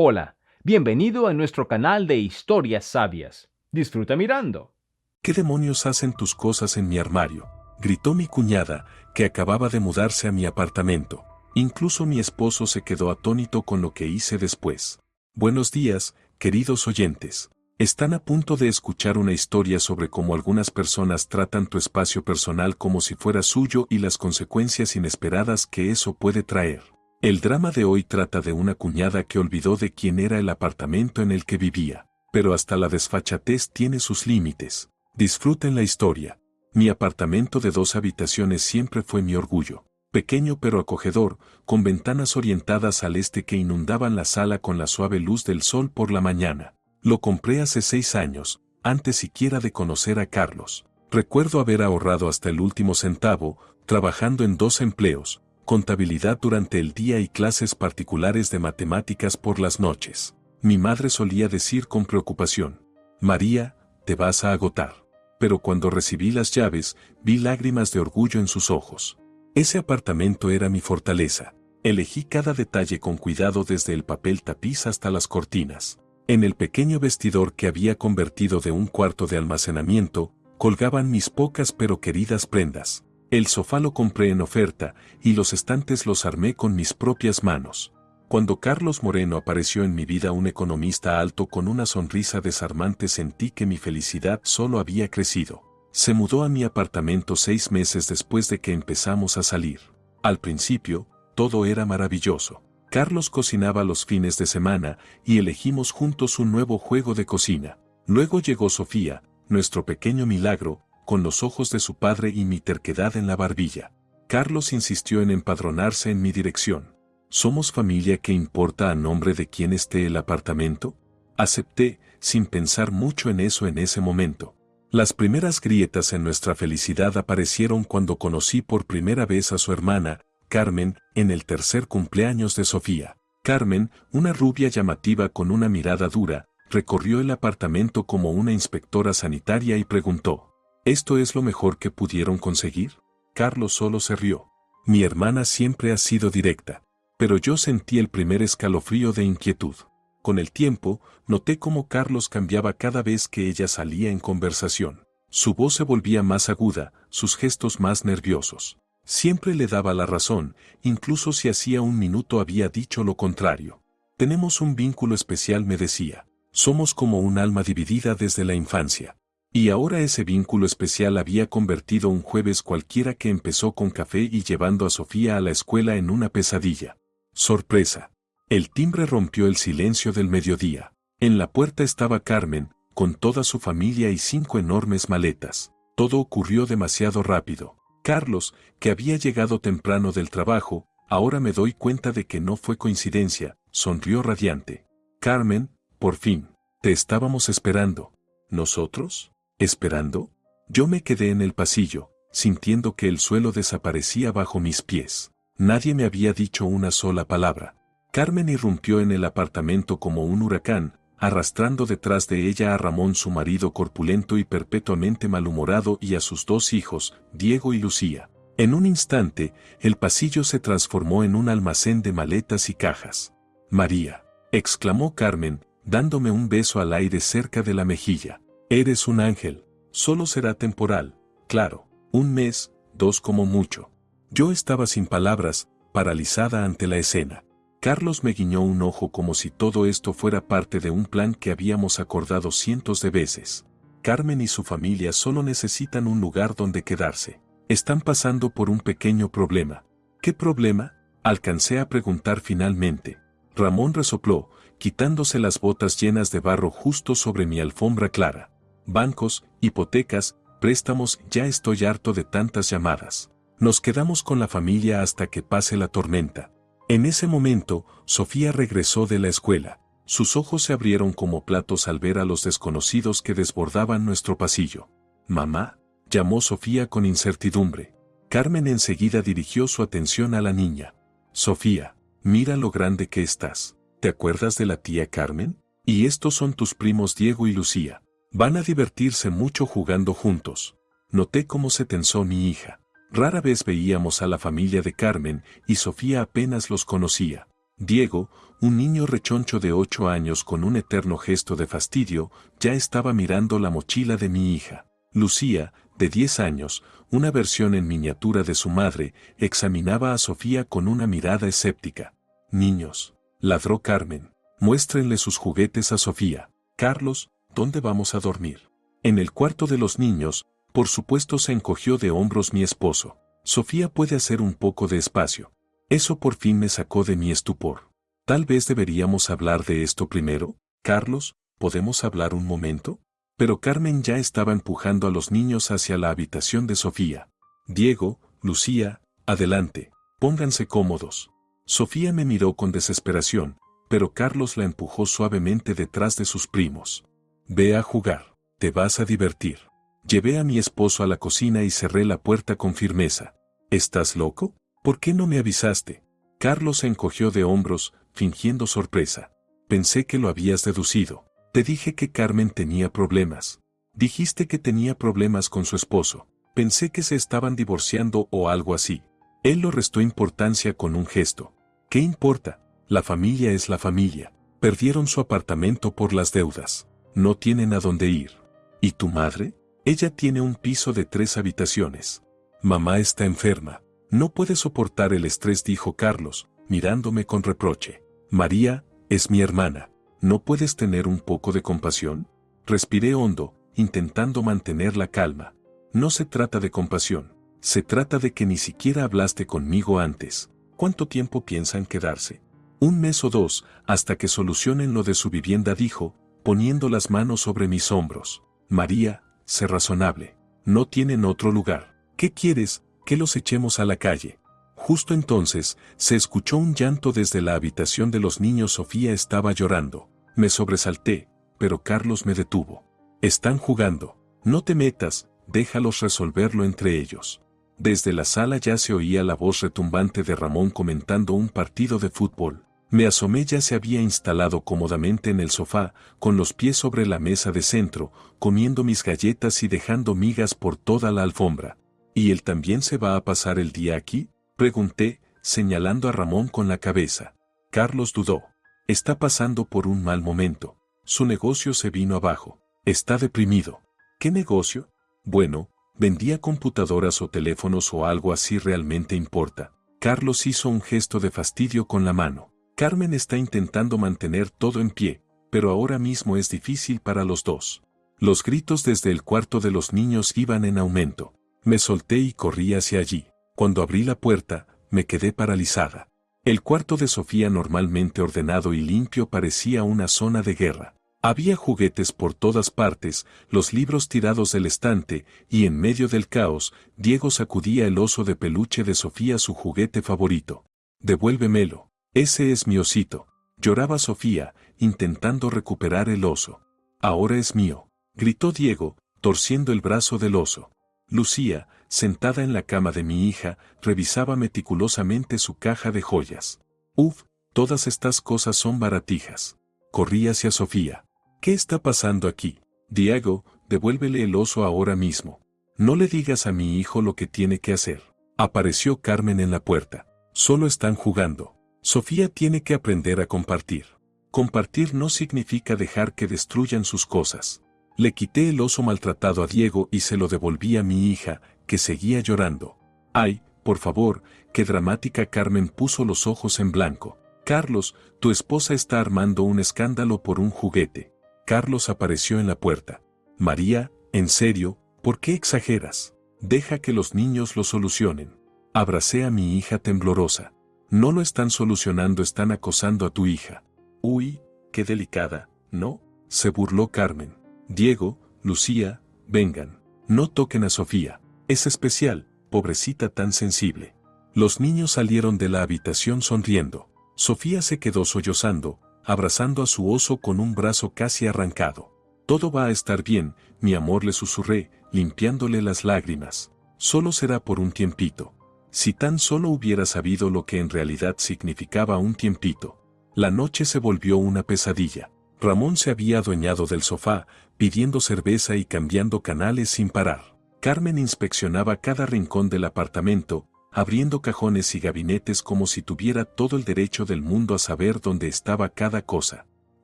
Hola, bienvenido a nuestro canal de historias sabias. Disfruta mirando. ¿Qué demonios hacen tus cosas en mi armario? Gritó mi cuñada, que acababa de mudarse a mi apartamento. Incluso mi esposo se quedó atónito con lo que hice después. Buenos días, queridos oyentes. Están a punto de escuchar una historia sobre cómo algunas personas tratan tu espacio personal como si fuera suyo y las consecuencias inesperadas que eso puede traer. El drama de hoy trata de una cuñada que olvidó de quién era el apartamento en el que vivía. Pero hasta la desfachatez tiene sus límites. Disfruten la historia. Mi apartamento de 2 habitaciones siempre fue mi orgullo. Pequeño pero acogedor, con ventanas orientadas al este que inundaban la sala con la suave luz del sol por la mañana. Lo compré hace 6 años, antes siquiera de conocer a Carlos. Recuerdo haber ahorrado hasta el último centavo, trabajando en 2 empleos, contabilidad durante el día y clases particulares de matemáticas por las noches. Mi madre solía decir con preocupación: María, te vas a agotar. Pero cuando recibí las llaves, vi lágrimas de orgullo en sus ojos. Ese apartamento era mi fortaleza. Elegí cada detalle con cuidado desde el papel tapiz hasta las cortinas. En el pequeño vestidor que había convertido de un cuarto de almacenamiento, colgaban mis pocas pero queridas prendas. El sofá lo compré en oferta, y los estantes los armé con mis propias manos. Cuando Carlos Moreno apareció en mi vida, un economista alto con una sonrisa desarmante, sentí que mi felicidad solo había crecido. Se mudó a mi apartamento 6 meses después de que empezamos a salir. Al principio, todo era maravilloso. Carlos cocinaba los fines de semana y elegimos juntos un nuevo juego de cocina. Luego llegó Sofía, nuestro pequeño milagro, con los ojos de su padre y mi terquedad en la barbilla. Carlos insistió en empadronarse en mi dirección. ¿Somos familia? ¿Qué importa a nombre de quién esté el apartamento? Acepté, sin pensar mucho en eso en ese momento. Las primeras grietas en nuestra felicidad aparecieron cuando conocí por primera vez a su hermana, Carmen, en el tercer cumpleaños de Sofía. Carmen, una rubia llamativa con una mirada dura, recorrió el apartamento como una inspectora sanitaria y preguntó: ¿Esto es lo mejor que pudieron conseguir? Carlos solo se rió. Mi hermana siempre ha sido directa. Pero yo sentí el primer escalofrío de inquietud. Con el tiempo, noté cómo Carlos cambiaba cada vez que ella salía en conversación. Su voz se volvía más aguda, sus gestos más nerviosos. Siempre le daba la razón, incluso si hacía un minuto había dicho lo contrario. Tenemos un vínculo especial, me decía. Somos como un alma dividida desde la infancia. Y ahora ese vínculo especial había convertido un jueves cualquiera que empezó con café y llevando a Sofía a la escuela en una pesadilla. Sorpresa. El timbre rompió el silencio del mediodía. En la puerta estaba Carmen, con toda su familia y 5 enormes maletas. Todo ocurrió demasiado rápido. Carlos, que había llegado temprano del trabajo, ahora me doy cuenta de que no fue coincidencia, sonrió radiante. Carmen, por fin, te estábamos esperando. ¿Nosotros? ¿Esperando? Yo me quedé en el pasillo, sintiendo que el suelo desaparecía bajo mis pies. Nadie me había dicho una sola palabra. Carmen irrumpió en el apartamento como un huracán, arrastrando detrás de ella a Ramón, su marido corpulento y perpetuamente malhumorado, y a sus 2 hijos, Diego y Lucía. En un instante, el pasillo se transformó en un almacén de maletas y cajas. María, exclamó Carmen, dándome un beso al aire cerca de la mejilla. Eres un ángel. Solo será temporal, claro, 1 mes, 2 como mucho. Yo estaba sin palabras, paralizada ante la escena. Carlos me guiñó un ojo como si todo esto fuera parte de un plan que habíamos acordado cientos de veces. Carmen y su familia solo necesitan un lugar donde quedarse. Están pasando por un pequeño problema. ¿Qué problema? Alcancé a preguntar finalmente. Ramón resopló, quitándose las botas llenas de barro justo sobre mi alfombra clara. Bancos, hipotecas, préstamos, ya estoy harto de tantas llamadas. Nos quedamos con la familia hasta que pase la tormenta. En ese momento, Sofía regresó de la escuela. Sus ojos se abrieron como platos al ver a los desconocidos que desbordaban nuestro pasillo. «Mamá», llamó Sofía con incertidumbre. Carmen enseguida dirigió su atención a la niña. «Sofía, mira lo grande que estás. ¿Te acuerdas de la tía Carmen? Y estos son tus primos Diego y Lucía. Van a divertirse mucho jugando juntos». Noté cómo se tensó mi hija. Rara vez veíamos a la familia de Carmen y Sofía apenas los conocía. Diego, un niño rechoncho de 8 años con un eterno gesto de fastidio, ya estaba mirando la mochila de mi hija. Lucía, de 10 años, una versión en miniatura de su madre, examinaba a Sofía con una mirada escéptica. Niños, ladró Carmen, muéstrenle sus juguetes a Sofía. Carlos, ¿dónde vamos a dormir? En el cuarto de los niños, por supuesto, se encogió de hombros mi esposo. Sofía puede hacer un poco de espacio. Eso por fin me sacó de mi estupor. Tal vez deberíamos hablar de esto primero. Carlos, ¿podemos hablar un momento? Pero Carmen ya estaba empujando a los niños hacia la habitación de Sofía. Diego, Lucía, adelante, pónganse cómodos. Sofía me miró con desesperación, pero Carlos la empujó suavemente detrás de sus primos. Ve a jugar, te vas a divertir. Llevé a mi esposo a la cocina y cerré la puerta con firmeza. ¿Estás loco? ¿Por qué no me avisaste? Carlos se encogió de hombros, fingiendo sorpresa. Pensé que lo habías deducido. Te dije que Carmen tenía problemas. Dijiste que tenía problemas con su esposo. Pensé que se estaban divorciando o algo así. Él lo restó importancia con un gesto. ¿Qué importa? La familia es la familia. Perdieron su apartamento por las deudas. No tienen a dónde ir. ¿Y tu madre? Ella tiene un piso de 3 habitaciones. Mamá está enferma. No puede soportar el estrés, dijo Carlos, mirándome con reproche. María, es mi hermana. ¿No puedes tener un poco de compasión? Respiré hondo, intentando mantener la calma. No se trata de compasión. Se trata de que ni siquiera hablaste conmigo antes. ¿Cuánto tiempo piensan quedarse? 1 mes o 2, hasta que solucionen lo de su vivienda, dijo, poniendo las manos sobre mis hombros. María, sé razonable. No tienen otro lugar. ¿Qué quieres? ¿Que los echemos a la calle? Justo entonces, se escuchó un llanto desde la habitación de los niños. Sofía estaba llorando. Me sobresalté, pero Carlos me detuvo. Están jugando. No te metas, déjalos resolverlo entre ellos. Desde la sala ya se oía la voz retumbante de Ramón comentando un partido de fútbol. Me asomé. Ya se había instalado cómodamente en el sofá, con los pies sobre la mesa de centro, comiendo mis galletas y dejando migas por toda la alfombra. ¿Y él también se va a pasar el día aquí?, pregunté, señalando a Ramón con la cabeza. Carlos dudó. Está pasando por un mal momento. Su negocio se vino abajo. Está deprimido. ¿Qué negocio? Bueno, vendía computadoras o teléfonos o algo así. ¿Realmente importa? Carlos hizo un gesto de fastidio con la mano. Carmen está intentando mantener todo en pie, pero ahora mismo es difícil para los dos. Los gritos desde el cuarto de los niños iban en aumento. Me solté y corrí hacia allí. Cuando abrí la puerta, me quedé paralizada. El cuarto de Sofía, normalmente ordenado y limpio, parecía una zona de guerra. Había juguetes por todas partes, los libros tirados del estante, y en medio del caos, Diego sacudía el oso de peluche de Sofía, su juguete favorito. Devuélvemelo. Ese es mi osito. Lloraba Sofía, intentando recuperar el oso. Ahora es mío, gritó Diego, torciendo el brazo del oso. Lucía, sentada en la cama de mi hija, revisaba meticulosamente su caja de joyas. Uf, todas estas cosas son baratijas. Corrí hacia Sofía. ¿Qué está pasando aquí? Diego, devuélvele el oso ahora mismo. No le digas a mi hijo lo que tiene que hacer. Apareció Carmen en la puerta. Solo están jugando. Sofía tiene que aprender a compartir. Compartir no significa dejar que destruyan sus cosas. Le quité el oso maltratado a Diego y se lo devolví a mi hija, que seguía llorando. Ay, por favor, qué dramática. Carmen puso los ojos en blanco. Carlos, tu esposa está armando un escándalo por un juguete. Carlos apareció en la puerta. María, en serio, ¿por qué exageras? Deja que los niños lo solucionen. Abracé a mi hija temblorosa. No lo están solucionando, están acosando a tu hija. Uy, qué delicada, ¿no? Se burló Carmen. Diego, Lucía, vengan. No toquen a Sofía. Es especial, pobrecita tan sensible. Los niños salieron de la habitación sonriendo. Sofía se quedó sollozando, abrazando a su oso con un brazo casi arrancado. Todo va a estar bien, mi amor, le susurré, limpiándole las lágrimas. Solo será por un tiempito. Si tan solo hubiera sabido lo que en realidad significaba un tiempito. La noche se volvió una pesadilla. Ramón se había adueñado del sofá, pidiendo cerveza y cambiando canales sin parar. Carmen inspeccionaba cada rincón del apartamento, abriendo cajones y gabinetes como si tuviera todo el derecho del mundo a saber dónde estaba cada cosa.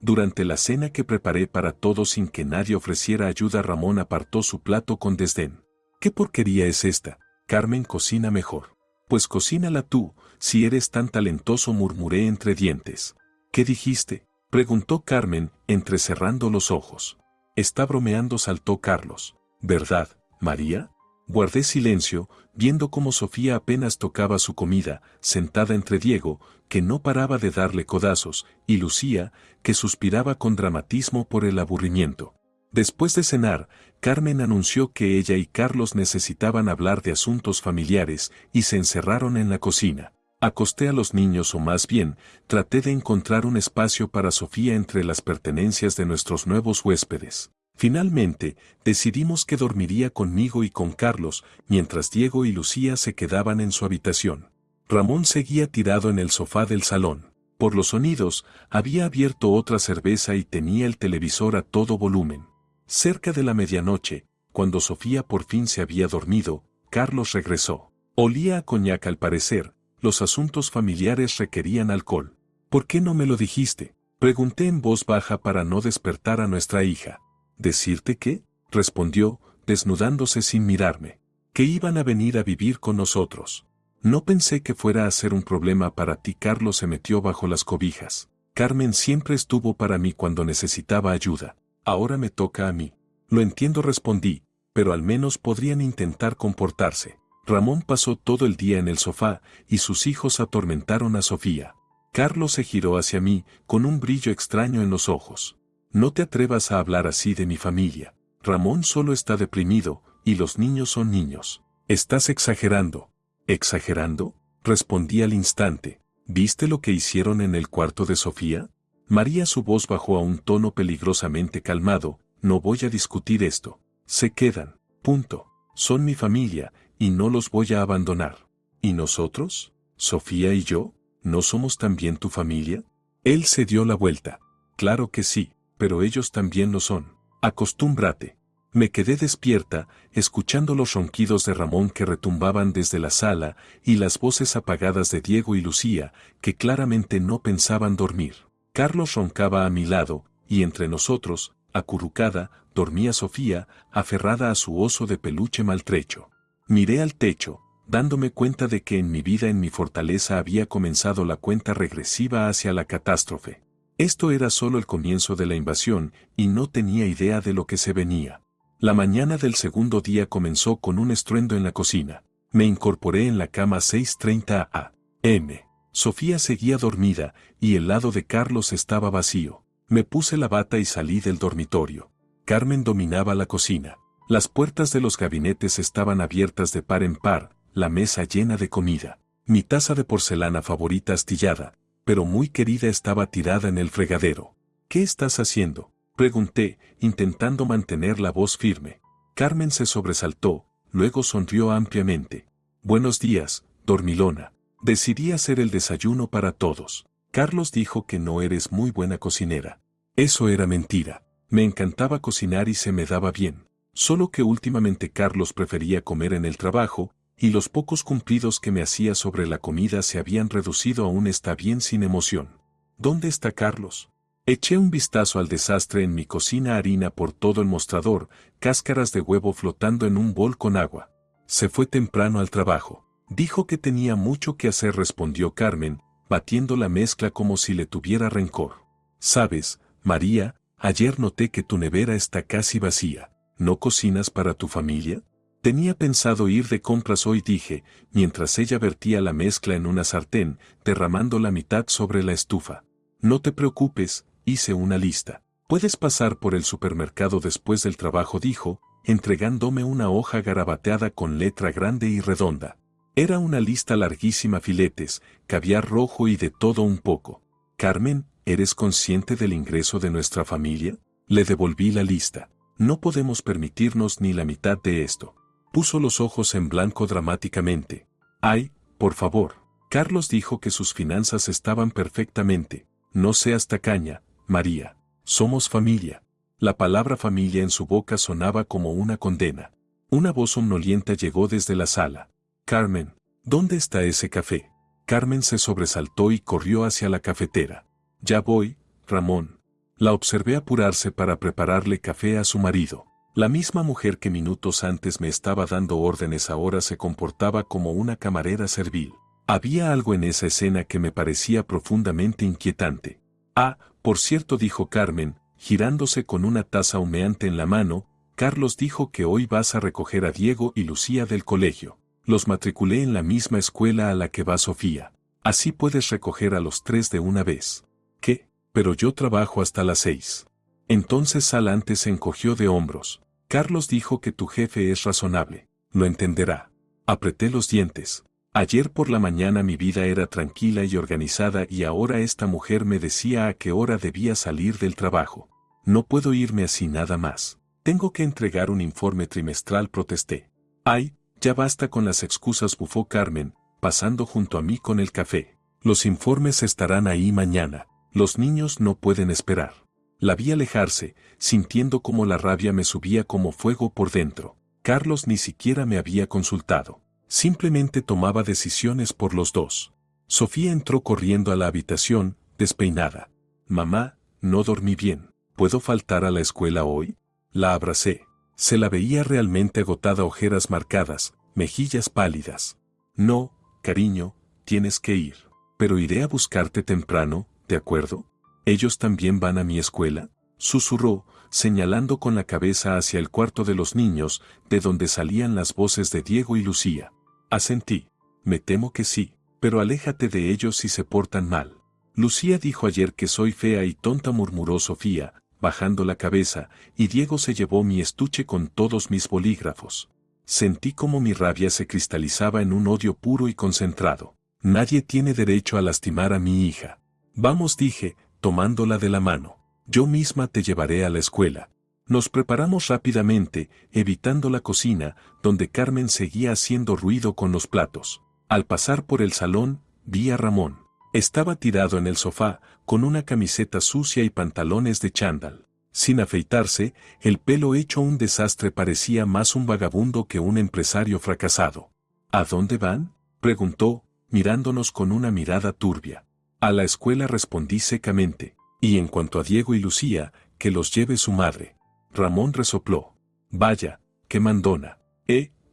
Durante la cena que preparé para todos sin que nadie ofreciera ayuda, Ramón apartó su plato con desdén. ¿Qué porquería es esta? Carmen cocina mejor. Pues cocínala tú, si eres tan talentoso, murmuré entre dientes. ¿Qué dijiste?, preguntó Carmen, entrecerrando los ojos. Está bromeando, saltó Carlos. ¿Verdad, María? Guardé silencio, viendo cómo Sofía apenas tocaba su comida, sentada entre Diego, que no paraba de darle codazos, y Lucía, que suspiraba con dramatismo por el aburrimiento. Después de cenar, Carmen anunció que ella y Carlos necesitaban hablar de asuntos familiares y se encerraron en la cocina. Acosté a los niños, o más bien, traté de encontrar un espacio para Sofía entre las pertenencias de nuestros nuevos huéspedes. Finalmente, decidimos que dormiría conmigo y con Carlos, mientras Diego y Lucía se quedaban en su habitación. Ramón seguía tirado en el sofá del salón. Por los sonidos, había abierto otra cerveza y tenía el televisor a todo volumen. Cerca de la medianoche, cuando Sofía por fin se había dormido, Carlos regresó. Olía a coñac al parecer. Los asuntos familiares requerían alcohol. ¿Por qué no me lo dijiste?, pregunté en voz baja para no despertar a nuestra hija. ¿Decirte qué?, respondió, desnudándose sin mirarme. Que iban a venir a vivir con nosotros. No pensé que fuera a ser un problema para ti. Carlos se metió bajo las cobijas. Carmen siempre estuvo para mí cuando necesitaba ayuda. Ahora me toca a mí. Lo entiendo, respondí, pero al menos podrían intentar comportarse. Ramón pasó todo el día en el sofá, y sus hijos atormentaron a Sofía. Carlos se giró hacia mí, con un brillo extraño en los ojos. No te atrevas a hablar así de mi familia. Ramón solo está deprimido, y los niños son niños. Estás exagerando. ¿Exagerando?, respondí al instante. ¿Viste lo que hicieron en el cuarto de Sofía? María, su voz bajó a un tono peligrosamente calmado. No voy a discutir esto. Se quedan. Punto. Son mi familia, y no los voy a abandonar. ¿Y nosotros? ¿Sofía y yo? ¿No somos también tu familia? Él se dio la vuelta. Claro que sí, pero ellos también lo son. Acostúmbrate. Me quedé despierta, escuchando los ronquidos de Ramón que retumbaban desde la sala, y las voces apagadas de Diego y Lucía, que claramente no pensaban dormir. Carlos roncaba a mi lado, y entre nosotros, acurrucada, dormía Sofía, aferrada a su oso de peluche maltrecho. Miré al techo, dándome cuenta de que en mi vida, en mi fortaleza, había comenzado la cuenta regresiva hacia la catástrofe. Esto era solo el comienzo de la invasión, y no tenía idea de lo que se venía. La mañana del segundo día comenzó con un estruendo en la cocina. Me incorporé en la cama 6:30 a.m. Sofía seguía dormida, y el lado de Carlos estaba vacío. Me puse la bata y salí del dormitorio. Carmen dominaba la cocina. Las puertas de los gabinetes estaban abiertas de par en par, la mesa llena de comida. Mi taza de porcelana favorita astillada, pero muy querida, estaba tirada en el fregadero. ¿Qué estás haciendo?, pregunté, intentando mantener la voz firme. Carmen se sobresaltó, luego sonrió ampliamente. Buenos días, dormilona. Decidí hacer el desayuno para todos. Carlos dijo que no eres muy buena cocinera. Eso era mentira. Me encantaba cocinar y se me daba bien. Solo que últimamente Carlos prefería comer en el trabajo, y los pocos cumplidos que me hacía sobre la comida se habían reducido a un está bien sin emoción. ¿Dónde está Carlos? Eché un vistazo al desastre en mi cocina: harina por todo el mostrador, cáscaras de huevo flotando en un bol con agua. Se fue temprano al trabajo. Dijo que tenía mucho que hacer, respondió Carmen, batiendo la mezcla como si le tuviera rencor. ¿Sabes, María? Ayer noté que tu nevera está casi vacía. ¿No cocinas para tu familia? Tenía pensado ir de compras hoy, dije, mientras ella vertía la mezcla en una sartén, derramando la mitad sobre la estufa. No te preocupes, hice una lista. Puedes pasar por el supermercado después del trabajo, dijo, entregándome una hoja garabateada con letra grande y redonda. Era una lista larguísima: filetes, caviar rojo y de todo un poco. Carmen, ¿eres consciente del ingreso de nuestra familia? Le devolví la lista. No podemos permitirnos ni la mitad de esto. Puso los ojos en blanco dramáticamente. Ay, por favor. Carlos dijo que sus finanzas estaban perfectamente. No seas tacaña, María. Somos familia. La palabra familia en su boca sonaba como una condena. Una voz somnolienta llegó desde la sala. Carmen, ¿Dónde está ese café? Carmen se sobresaltó y corrió hacia la cafetera. Ya voy, Ramón. La observé apurarse para prepararle café a su marido. La misma mujer que minutos antes me estaba dando órdenes ahora se comportaba como una camarera servil. Había algo en esa escena que me parecía profundamente inquietante. Ah, por cierto, dijo Carmen, girándose con una taza humeante en la mano, Carlos dijo que hoy vas a recoger a Diego y Lucía del colegio. Los matriculé en la misma escuela a la que va Sofía. Así puedes recoger a los tres de una vez. ¿Qué? Pero yo trabajo hasta las 6. Entonces Sal antes se encogió de hombros. Carlos dijo que tu jefe es razonable. Lo entenderá. Apreté los dientes. Ayer por la mañana mi vida era tranquila y organizada y ahora esta mujer me decía a qué hora debía salir del trabajo. No puedo irme así nada más. Tengo que entregar un informe trimestral, protesté. Ay, ya basta con las excusas, bufó Carmen, pasando junto a mí con el café. Los informes estarán ahí mañana. Los niños no pueden esperar. La vi alejarse, sintiendo como la rabia me subía como fuego por dentro. Carlos ni siquiera me había consultado. Simplemente tomaba decisiones por los dos. Sofía entró corriendo a la habitación, despeinada. Mamá, no dormí bien. ¿Puedo faltar a la escuela hoy? La abracé. Se la veía realmente agotada, ojeras marcadas, mejillas pálidas. No, cariño, tienes que ir. Pero iré a buscarte temprano, ¿de acuerdo? ¿Ellos también van a mi escuela? Susurró, señalando con la cabeza hacia el cuarto de los niños, de donde salían las voces de Diego y Lucía. Asentí. Me temo que sí, pero aléjate de ellos si se portan mal. Lucía dijo ayer que soy fea y tonta, murmuró Sofía, bajando la cabeza, y Diego se llevó mi estuche con todos mis bolígrafos. Sentí como mi rabia se cristalizaba en un odio puro y concentrado. Nadie tiene derecho a lastimar a mi hija. Vamos, dije, tomándola de la mano. Yo misma te llevaré a la escuela. Nos preparamos rápidamente, evitando la cocina, donde Carmen seguía haciendo ruido con los platos. Al pasar por el salón, vi a Ramón. Estaba tirado en el sofá, con una camiseta sucia y pantalones de chándal. Sin afeitarse, el pelo hecho un desastre, parecía más un vagabundo que un empresario fracasado. ¿A dónde van?, preguntó, mirándonos con una mirada turbia. A la escuela, respondí secamente. Y en cuanto a Diego y Lucía, que los lleve su madre. Ramón resopló. Vaya, qué mandona.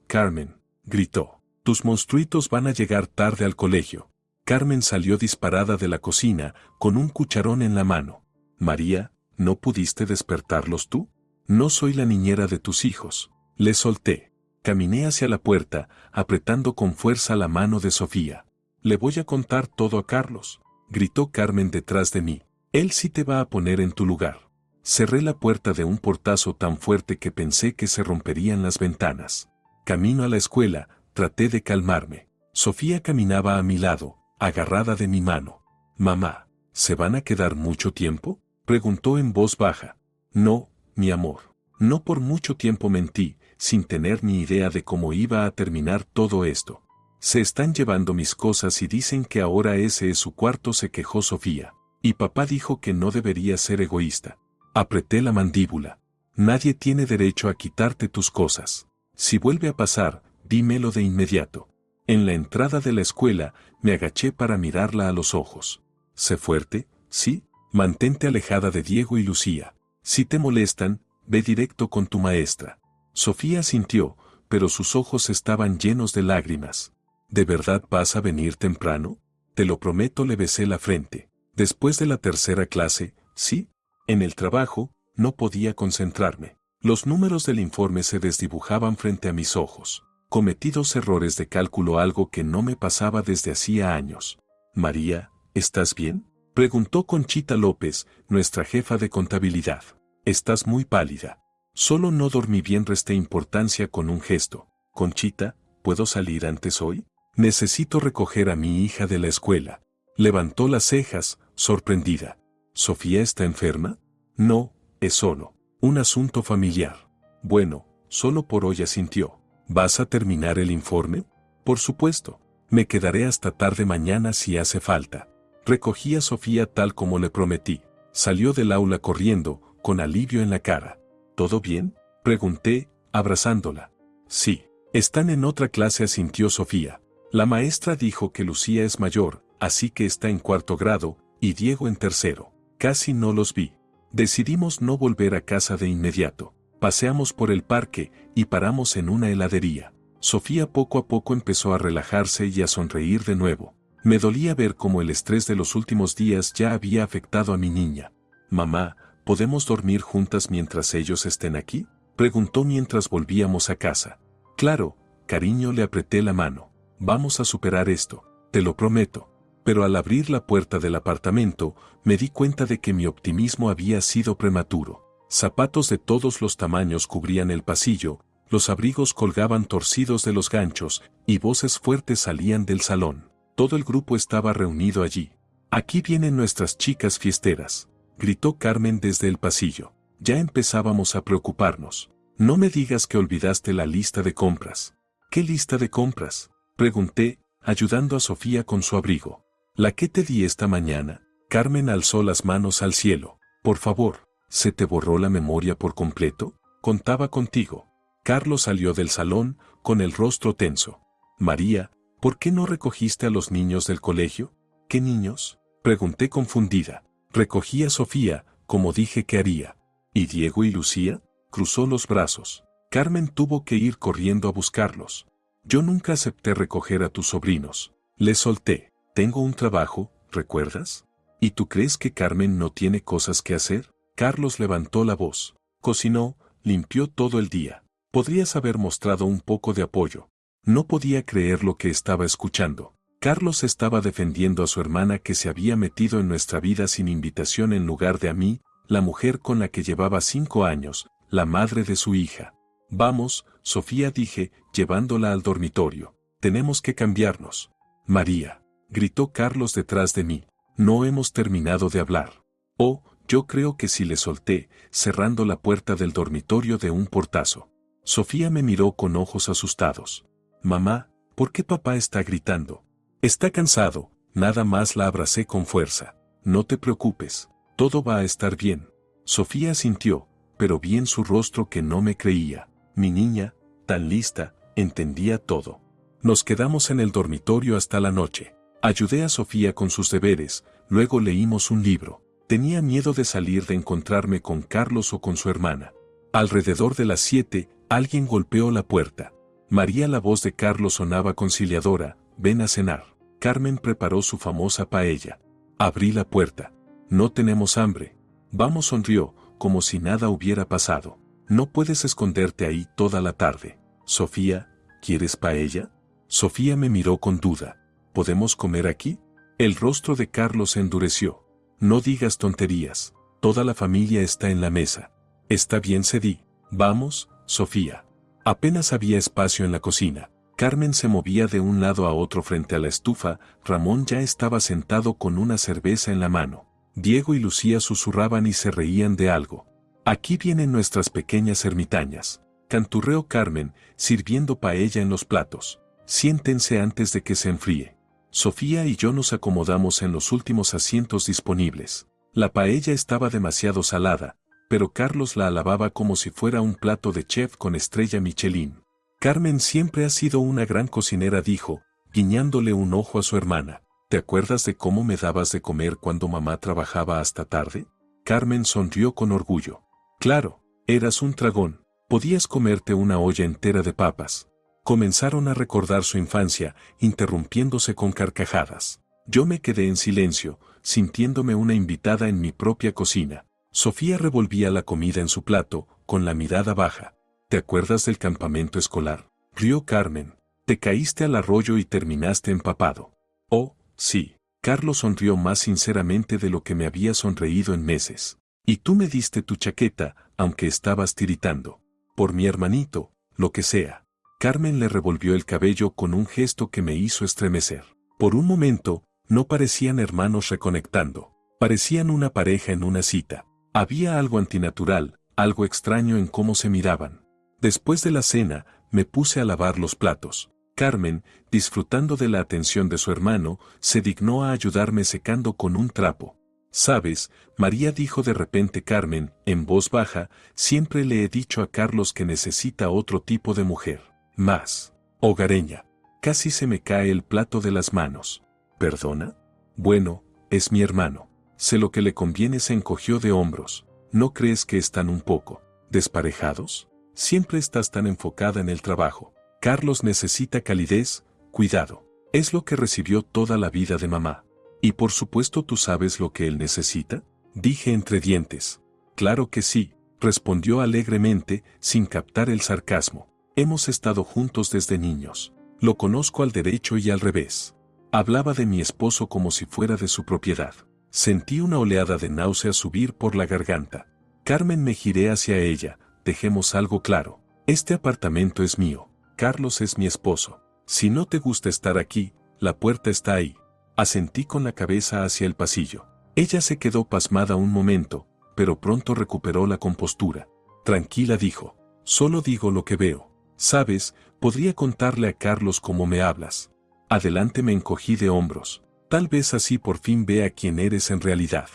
Carmen, gritó. Tus monstruitos van a llegar tarde al colegio. Carmen salió disparada de la cocina, con un cucharón en la mano. María, ¿no pudiste despertarlos tú? No soy la niñera de tus hijos. Le solté. Caminé hacia la puerta, apretando con fuerza la mano de Sofía. Le voy a contar todo a Carlos, gritó Carmen detrás de mí. Él sí te va a poner en tu lugar. Cerré la puerta de un portazo tan fuerte que pensé que se romperían las ventanas. Camino a la escuela, traté de calmarme. Sofía caminaba a mi lado, agarrada de mi mano. Mamá, ¿se van a quedar mucho tiempo?, preguntó en voz baja. No, mi amor. No por mucho tiempo, mentí, sin tener ni idea de cómo iba a terminar todo esto. Se están llevando mis cosas y dicen que ahora ese es su cuarto, se quejó Sofía. Y papá dijo que no debería ser egoísta. Apreté la mandíbula. Nadie tiene derecho a quitarte tus cosas. Si vuelve a pasar, dímelo de inmediato. En la entrada de la escuela, me agaché para mirarla a los ojos. Sé fuerte, ¿sí? Mantente alejada de Diego y Lucía. Si te molestan, ve directo con tu maestra. Sofía asintió, pero sus ojos estaban llenos de lágrimas. ¿De verdad vas a venir temprano? Te lo prometo, le besé la frente. Después de la tercera clase, sí. En el trabajo, no podía concentrarme. Los números del informe se desdibujaban frente a mis ojos. Cometí 2 errores de cálculo, algo que no me pasaba desde hacía años. María, ¿estás bien?, preguntó Conchita López, nuestra jefa de contabilidad. Estás muy pálida. Solo no dormí bien, resté importancia con un gesto. Conchita, ¿puedo salir antes hoy? Necesito recoger a mi hija de la escuela. Levantó las cejas, sorprendida. ¿Sofía está enferma? No, es solo un asunto familiar. Bueno, solo por hoy, asintió. ¿Vas a terminar el informe? Por supuesto. Me quedaré hasta tarde mañana si hace falta. Recogí a Sofía tal como le prometí. Salió del aula corriendo, con alivio en la cara. ¿Todo bien?, pregunté, abrazándola. Sí. Están en otra clase, asintió Sofía. La maestra dijo que Lucía es mayor, así que está en 4º, y Diego en 3º. Casi no los vi. Decidimos no volver a casa de inmediato. Paseamos por el parque y paramos en una heladería. Sofía poco a poco empezó a relajarse y a sonreír de nuevo. Me dolía ver cómo el estrés de los últimos días ya había afectado a mi niña. Mamá, ¿podemos dormir juntas mientras ellos estén aquí?, preguntó mientras volvíamos a casa. Claro, cariño, le apreté la mano. Vamos a superar esto, te lo prometo. Pero al abrir la puerta del apartamento, me di cuenta de que mi optimismo había sido prematuro. Zapatos de todos los tamaños cubrían el pasillo, los abrigos colgaban torcidos de los ganchos, y voces fuertes salían del salón. Todo el grupo estaba reunido allí. Aquí vienen nuestras chicas fiesteras, gritó Carmen desde el pasillo. Ya empezábamos a preocuparnos. No me digas que olvidaste la lista de compras. ¿Qué lista de compras?, pregunté, ayudando a Sofía con su abrigo. La que te di esta mañana. Carmen alzó las manos al cielo. Por favor, ¿se te borró la memoria por completo? Contaba contigo. Carlos salió del salón, con el rostro tenso. María, ¿por qué no recogiste a los niños del colegio? ¿Qué niños?, pregunté confundida. Recogí a Sofía, como dije que haría. ¿Y Diego y Lucía? Cruzó los brazos. Carmen tuvo que ir corriendo a buscarlos. Yo nunca acepté recoger a tus sobrinos. Les solté. Tengo un trabajo, ¿recuerdas? ¿Y tú crees que Carmen no tiene cosas que hacer? Carlos levantó la voz. Cocinó, limpió todo el día. Podrías haber mostrado un poco de apoyo. No podía creer lo que estaba escuchando. Carlos estaba defendiendo a su hermana que se había metido en nuestra vida sin invitación en lugar de a mí, la mujer con la que llevaba 5 años, la madre de su hija. Vamos, Sofía, dije, llevándola al dormitorio. Tenemos que cambiarnos. María, gritó Carlos detrás de mí. No hemos terminado de hablar. Oh, yo creo que sí, le solté, cerrando la puerta del dormitorio de un portazo. Sofía me miró con ojos asustados. Mamá, ¿por qué papá está gritando? Está cansado, nada más. La abracé con fuerza. No te preocupes, todo va a estar bien. Sofía asintió, pero vi en su rostro que no me creía. Mi niña, tan lista, entendía todo. Nos quedamos en el dormitorio hasta la noche. Ayudé a Sofía con sus deberes, luego leímos un libro. Tenía miedo de salir, de encontrarme con Carlos o con su hermana. Alrededor de las 7, alguien golpeó la puerta. María, la voz de Carlos sonaba conciliadora. Ven a cenar. Carmen preparó su famosa paella. Abrí la puerta. No tenemos hambre. Vamos, sonrió, como si nada hubiera pasado. No puedes esconderte ahí toda la tarde. Sofía, ¿quieres paella? Sofía me miró con duda. ¿Podemos comer aquí? El rostro de Carlos se endureció. No digas tonterías. Toda la familia está en la mesa. Está bien, cedí. Vamos, Sofía. Apenas había espacio en la cocina. Carmen se movía de un lado a otro frente a la estufa. Ramón ya estaba sentado con una cerveza en la mano. Diego y Lucía susurraban y se reían de algo. Aquí vienen nuestras pequeñas ermitañas, canturreó Carmen, sirviendo paella en los platos. Siéntense antes de que se enfríe. Sofía y yo nos acomodamos en los últimos asientos disponibles. La paella estaba demasiado salada, pero Carlos la alababa como si fuera un plato de chef con estrella Michelin. Carmen siempre ha sido una gran cocinera, dijo, guiñándole un ojo a su hermana. ¿Te acuerdas de cómo me dabas de comer cuando mamá trabajaba hasta tarde? Carmen sonrió con orgullo. Claro, eras un tragón. Podías comerte una olla entera de papas. Comenzaron a recordar su infancia, interrumpiéndose con carcajadas. Yo me quedé en silencio, sintiéndome una invitada en mi propia cocina. Sofía revolvía la comida en su plato, con la mirada baja. ¿Te acuerdas del campamento escolar? Rió Carmen. Te caíste al arroyo y terminaste empapado. Oh, sí. Carlos sonrió más sinceramente de lo que me había sonreído en meses. Y tú me diste tu chaqueta, aunque estabas tiritando. Por mi hermanito, lo que sea. Carmen le revolvió el cabello con un gesto que me hizo estremecer. Por un momento, no parecían hermanos reconectando. Parecían una pareja en una cita. Había algo antinatural, algo extraño en cómo se miraban. Después de la cena, me puse a lavar los platos. Carmen, disfrutando de la atención de su hermano, se dignó a ayudarme secando con un trapo. ¿Sabes? María, dijo de repente Carmen, en voz baja, siempre le he dicho a Carlos que necesita otro tipo de mujer. Más hogareña. Casi se me cae el plato de las manos. ¿Perdona? Bueno, es mi hermano. Sé lo que le conviene. Se encogió de hombros. ¿No crees que están un poco desparejados? Siempre estás tan enfocada en el trabajo. Carlos necesita calidez, cuidado. Es lo que recibió toda la vida de mamá. Y por supuesto tú sabes lo que él necesita, dije entre dientes. Claro que sí, respondió alegremente, sin captar el sarcasmo. Hemos estado juntos desde niños. Lo conozco al derecho y al revés. Hablaba de mi esposo como si fuera de su propiedad. Sentí una oleada de náuseas subir por la garganta. Carmen, me giré hacia ella. Dejemos algo claro. Este apartamento es mío. Carlos es mi esposo. Si no te gusta estar aquí, la puerta está ahí. Asentí con la cabeza hacia el pasillo. Ella se quedó pasmada un momento, pero pronto recuperó la compostura. Tranquila, dijo. Solo digo lo que veo. Sabes, podría contarle a Carlos cómo me hablas. Adelante, me encogí de hombros. Tal vez así por fin vea quién eres en realidad.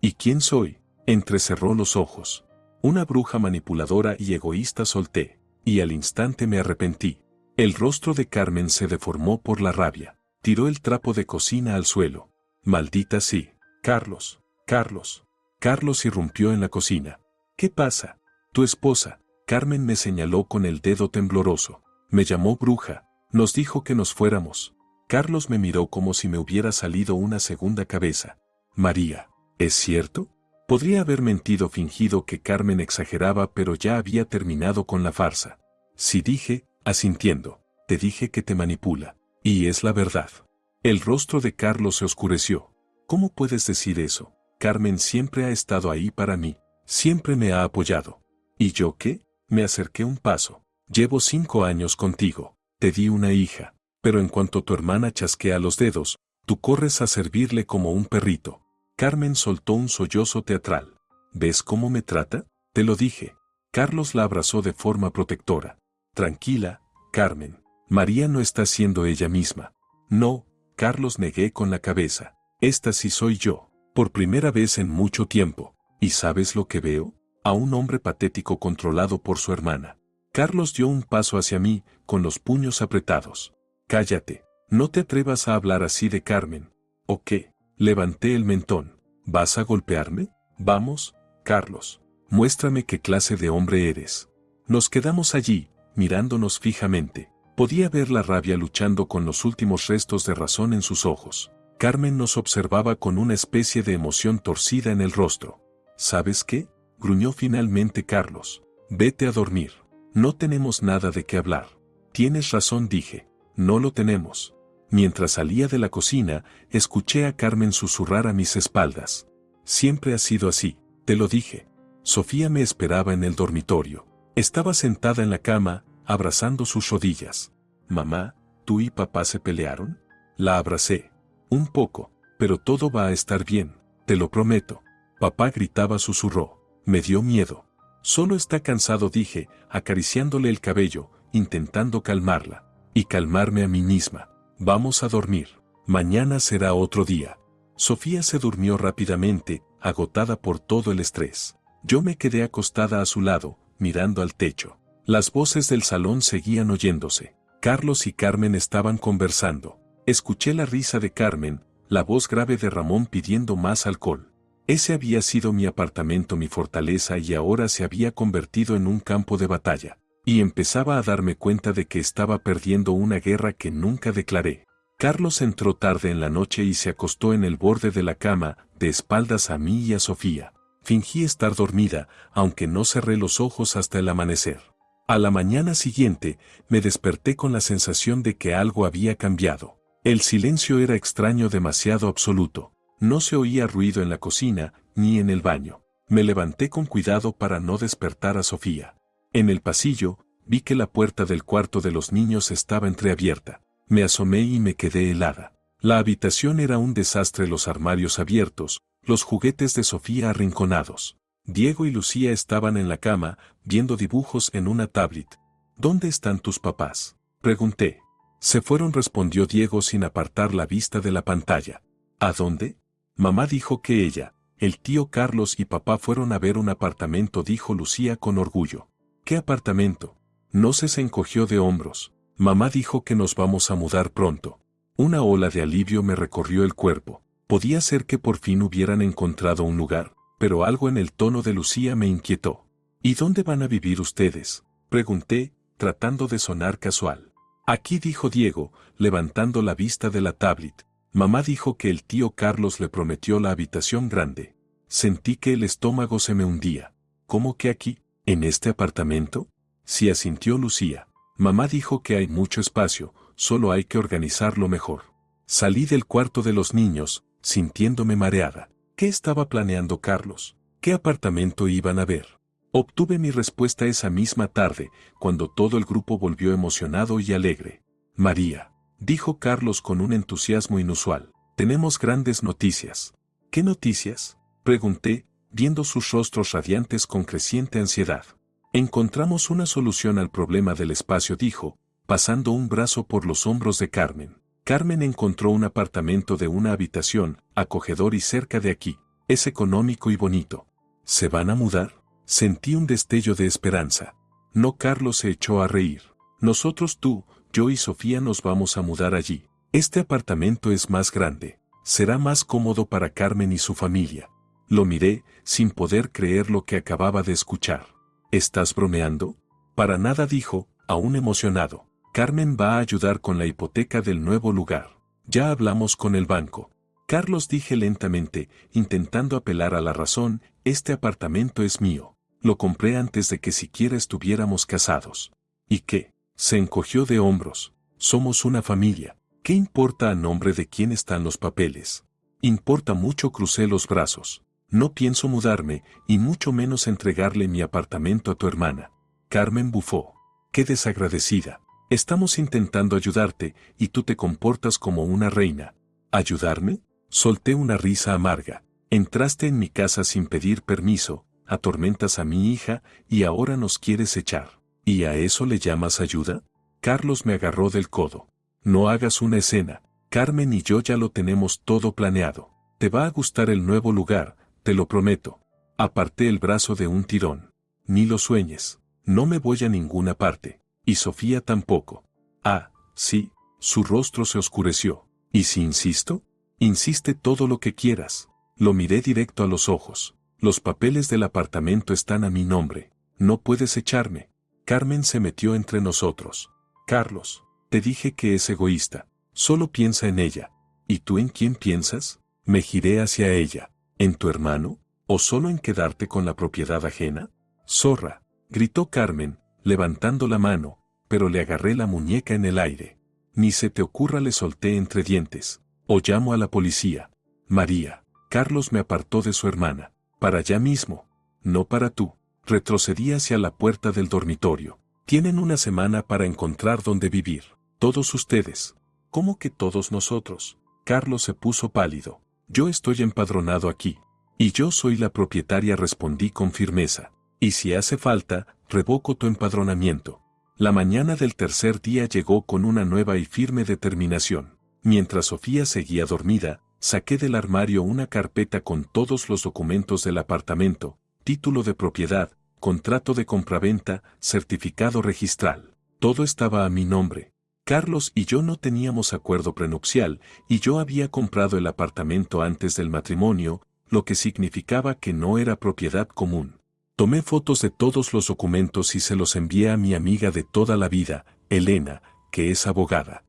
¿Y quién soy? Entrecerró los ojos. Una bruja manipuladora y egoísta, solté, y al instante me arrepentí. El rostro de Carmen se deformó por la rabia. Tiró el trapo de cocina al suelo. Maldita sí. Carlos, Carlos. Carlos irrumpió en la cocina. ¿Qué pasa? Tu esposa. Carmen me señaló con el dedo tembloroso. Me llamó bruja. Nos dijo que nos fuéramos. Carlos me miró como si me hubiera salido una segunda cabeza. María, ¿es cierto? Podría haber mentido, fingido que Carmen exageraba, pero ya había terminado con la farsa. Sí, dije, asintiendo. Te dije que te manipula. Y es la verdad. El rostro de Carlos se oscureció. ¿Cómo puedes decir eso? Carmen siempre ha estado ahí para mí. Siempre me ha apoyado. ¿Y yo qué? Me acerqué un paso. Llevo 5 años contigo. Te di una hija. Pero en cuanto tu hermana chasquea los dedos, tú corres a servirle como un perrito. Carmen soltó un sollozo teatral. ¿Ves cómo me trata? Te lo dije. Carlos la abrazó de forma protectora. Tranquila, Carmen. María no está siendo ella misma. No, Carlos, negué con la cabeza. Esta sí soy yo, por primera vez en mucho tiempo. ¿Y sabes lo que veo? A un hombre patético controlado por su hermana. Carlos dio un paso hacia mí, con los puños apretados. Cállate, no te atrevas a hablar así de Carmen. ¿O qué? Levanté el mentón. ¿Vas a golpearme? Vamos, Carlos. Muéstrame qué clase de hombre eres. Nos quedamos allí, mirándonos fijamente. Podía ver la rabia luchando con los últimos restos de razón en sus ojos. Carmen nos observaba con una especie de emoción torcida en el rostro. ¿Sabes qué? Gruñó finalmente Carlos. Vete a dormir. No tenemos nada de qué hablar. Tienes razón, dije. No lo tenemos. Mientras salía de la cocina, escuché a Carmen susurrar a mis espaldas. Siempre ha sido así, te lo dije. Sofía me esperaba en el dormitorio. Estaba sentada en la cama, abrazando sus rodillas. Mamá, ¿tú y papá se pelearon? La abracé. Un poco, pero todo va a estar bien, te lo prometo. Papá gritaba, susurró. Me dio miedo. Solo está cansado, dije, acariciándole el cabello, intentando calmarla. Y calmarme a mí misma. Vamos a dormir. Mañana será otro día. Sofía se durmió rápidamente, agotada por todo el estrés. Yo me quedé acostada a su lado, mirando al techo. Las voces del salón seguían oyéndose. Carlos y Carmen estaban conversando. Escuché la risa de Carmen, la voz grave de Ramón pidiendo más alcohol. Ese había sido mi apartamento, mi fortaleza, y ahora se había convertido en un campo de batalla. Y empezaba a darme cuenta de que estaba perdiendo una guerra que nunca declaré. Carlos entró tarde en la noche y se acostó en el borde de la cama, de espaldas a mí y a Sofía. Fingí estar dormida, aunque no cerré los ojos hasta el amanecer. A la mañana siguiente, me desperté con la sensación de que algo había cambiado. El silencio era extraño, demasiado absoluto. No se oía ruido en la cocina, ni en el baño. Me levanté con cuidado para no despertar a Sofía. En el pasillo, vi que la puerta del cuarto de los niños estaba entreabierta. Me asomé y me quedé helada. La habitación era un desastre, los armarios abiertos, los juguetes de Sofía arrinconados. Diego y Lucía estaban en la cama, viendo dibujos en una tablet. ¿Dónde están tus papás?, pregunté. Se fueron, respondió Diego sin apartar la vista de la pantalla. ¿A dónde? Mamá dijo que ella, el tío Carlos y papá fueron a ver un apartamento, dijo Lucía con orgullo. ¿Qué apartamento? No se encogió de hombros. Mamá dijo que nos vamos a mudar pronto. Una ola de alivio me recorrió el cuerpo. Podía ser que por fin hubieran encontrado un lugar, pero algo en el tono de Lucía me inquietó. ¿Y dónde van a vivir ustedes?, pregunté, tratando de sonar casual. Aquí, dijo Diego, levantando la vista de la tablet. Mamá dijo que el tío Carlos le prometió la habitación grande. Sentí que el estómago se me hundía. ¿Cómo que aquí? ¿En este apartamento? Sí, asintió Lucía. Mamá dijo que hay mucho espacio, solo hay que organizarlo mejor. Salí del cuarto de los niños, sintiéndome mareada. ¿Qué estaba planeando Carlos? ¿Qué apartamento iban a ver? Obtuve mi respuesta esa misma tarde, cuando todo el grupo volvió emocionado y alegre. María, dijo Carlos con un entusiasmo inusual, tenemos grandes noticias. ¿Qué noticias?, pregunté, viendo sus rostros radiantes con creciente ansiedad. Encontramos una solución al problema del espacio, dijo, pasando un brazo por los hombros de Carmen. Carmen encontró un apartamento de una habitación, acogedor y cerca de aquí. Es económico y bonito. ¿Se van a mudar? Sentí un destello de esperanza. No, Carlos se echó a reír. Nosotros, tú, yo y Sofía nos vamos a mudar allí. Este apartamento es más grande. Será más cómodo para Carmen y su familia. Lo miré, sin poder creer lo que acababa de escuchar. ¿Estás bromeando? Para nada, dijo, aún emocionado. Carmen va a ayudar con la hipoteca del nuevo lugar. Ya hablamos con el banco. Carlos, dije lentamente, intentando apelar a la razón, este apartamento es mío. Lo compré antes de que siquiera estuviéramos casados. ¿Y qué? Se encogió de hombros. Somos una familia. ¿Qué importa a nombre de quién están los papeles? Importa mucho, crucé los brazos. No pienso mudarme, y mucho menos entregarle mi apartamento a tu hermana. Carmen bufó. Qué desagradecida. Estamos intentando ayudarte, y tú te comportas como una reina. ¿Ayudarme? Solté una risa amarga. Entraste en mi casa sin pedir permiso, atormentas a mi hija, y ahora nos quieres echar. ¿Y a eso le llamas ayuda? Carlos me agarró del codo. No hagas una escena. Carmen y yo ya lo tenemos todo planeado. Te va a gustar el nuevo lugar, te lo prometo. Aparté el brazo de un tirón. Ni lo sueñes. No me voy a ninguna parte. Y Sofía tampoco. Ah, sí. Su rostro se oscureció. ¿Y si insisto? Insiste todo lo que quieras. Lo miré directo a los ojos. Los papeles del apartamento están a mi nombre. No puedes echarme. Carmen se metió entre nosotros. Carlos, te dije que es egoísta. Solo piensa en ella. ¿Y tú en quién piensas? Me giré hacia ella. ¿En tu hermano? ¿O solo en quedarte con la propiedad ajena? Zorra, gritó Carmen, levantando la mano, pero le agarré la muñeca en el aire. Ni se te ocurra, le solté entre dientes. O llamo a la policía. María, Carlos me apartó de su hermana. Para allá mismo. No para tú. Retrocedí hacia la puerta del dormitorio. Tienen una semana para encontrar dónde vivir. Todos ustedes. ¿Cómo que todos nosotros? Carlos se puso pálido. Yo estoy empadronado aquí. Y yo soy la propietaria, respondí con firmeza. Y si hace falta, revoco tu empadronamiento. La mañana del tercer día llegó con una nueva y firme determinación. Mientras Sofía seguía dormida, saqué del armario una carpeta con todos los documentos del apartamento, título de propiedad, contrato de compraventa, certificado registral. Todo estaba a mi nombre. Carlos y yo no teníamos acuerdo prenupcial, y yo había comprado el apartamento antes del matrimonio, lo que significaba que no era propiedad común. Tomé fotos de todos los documentos y se los envié a mi amiga de toda la vida, Elena, que es abogada.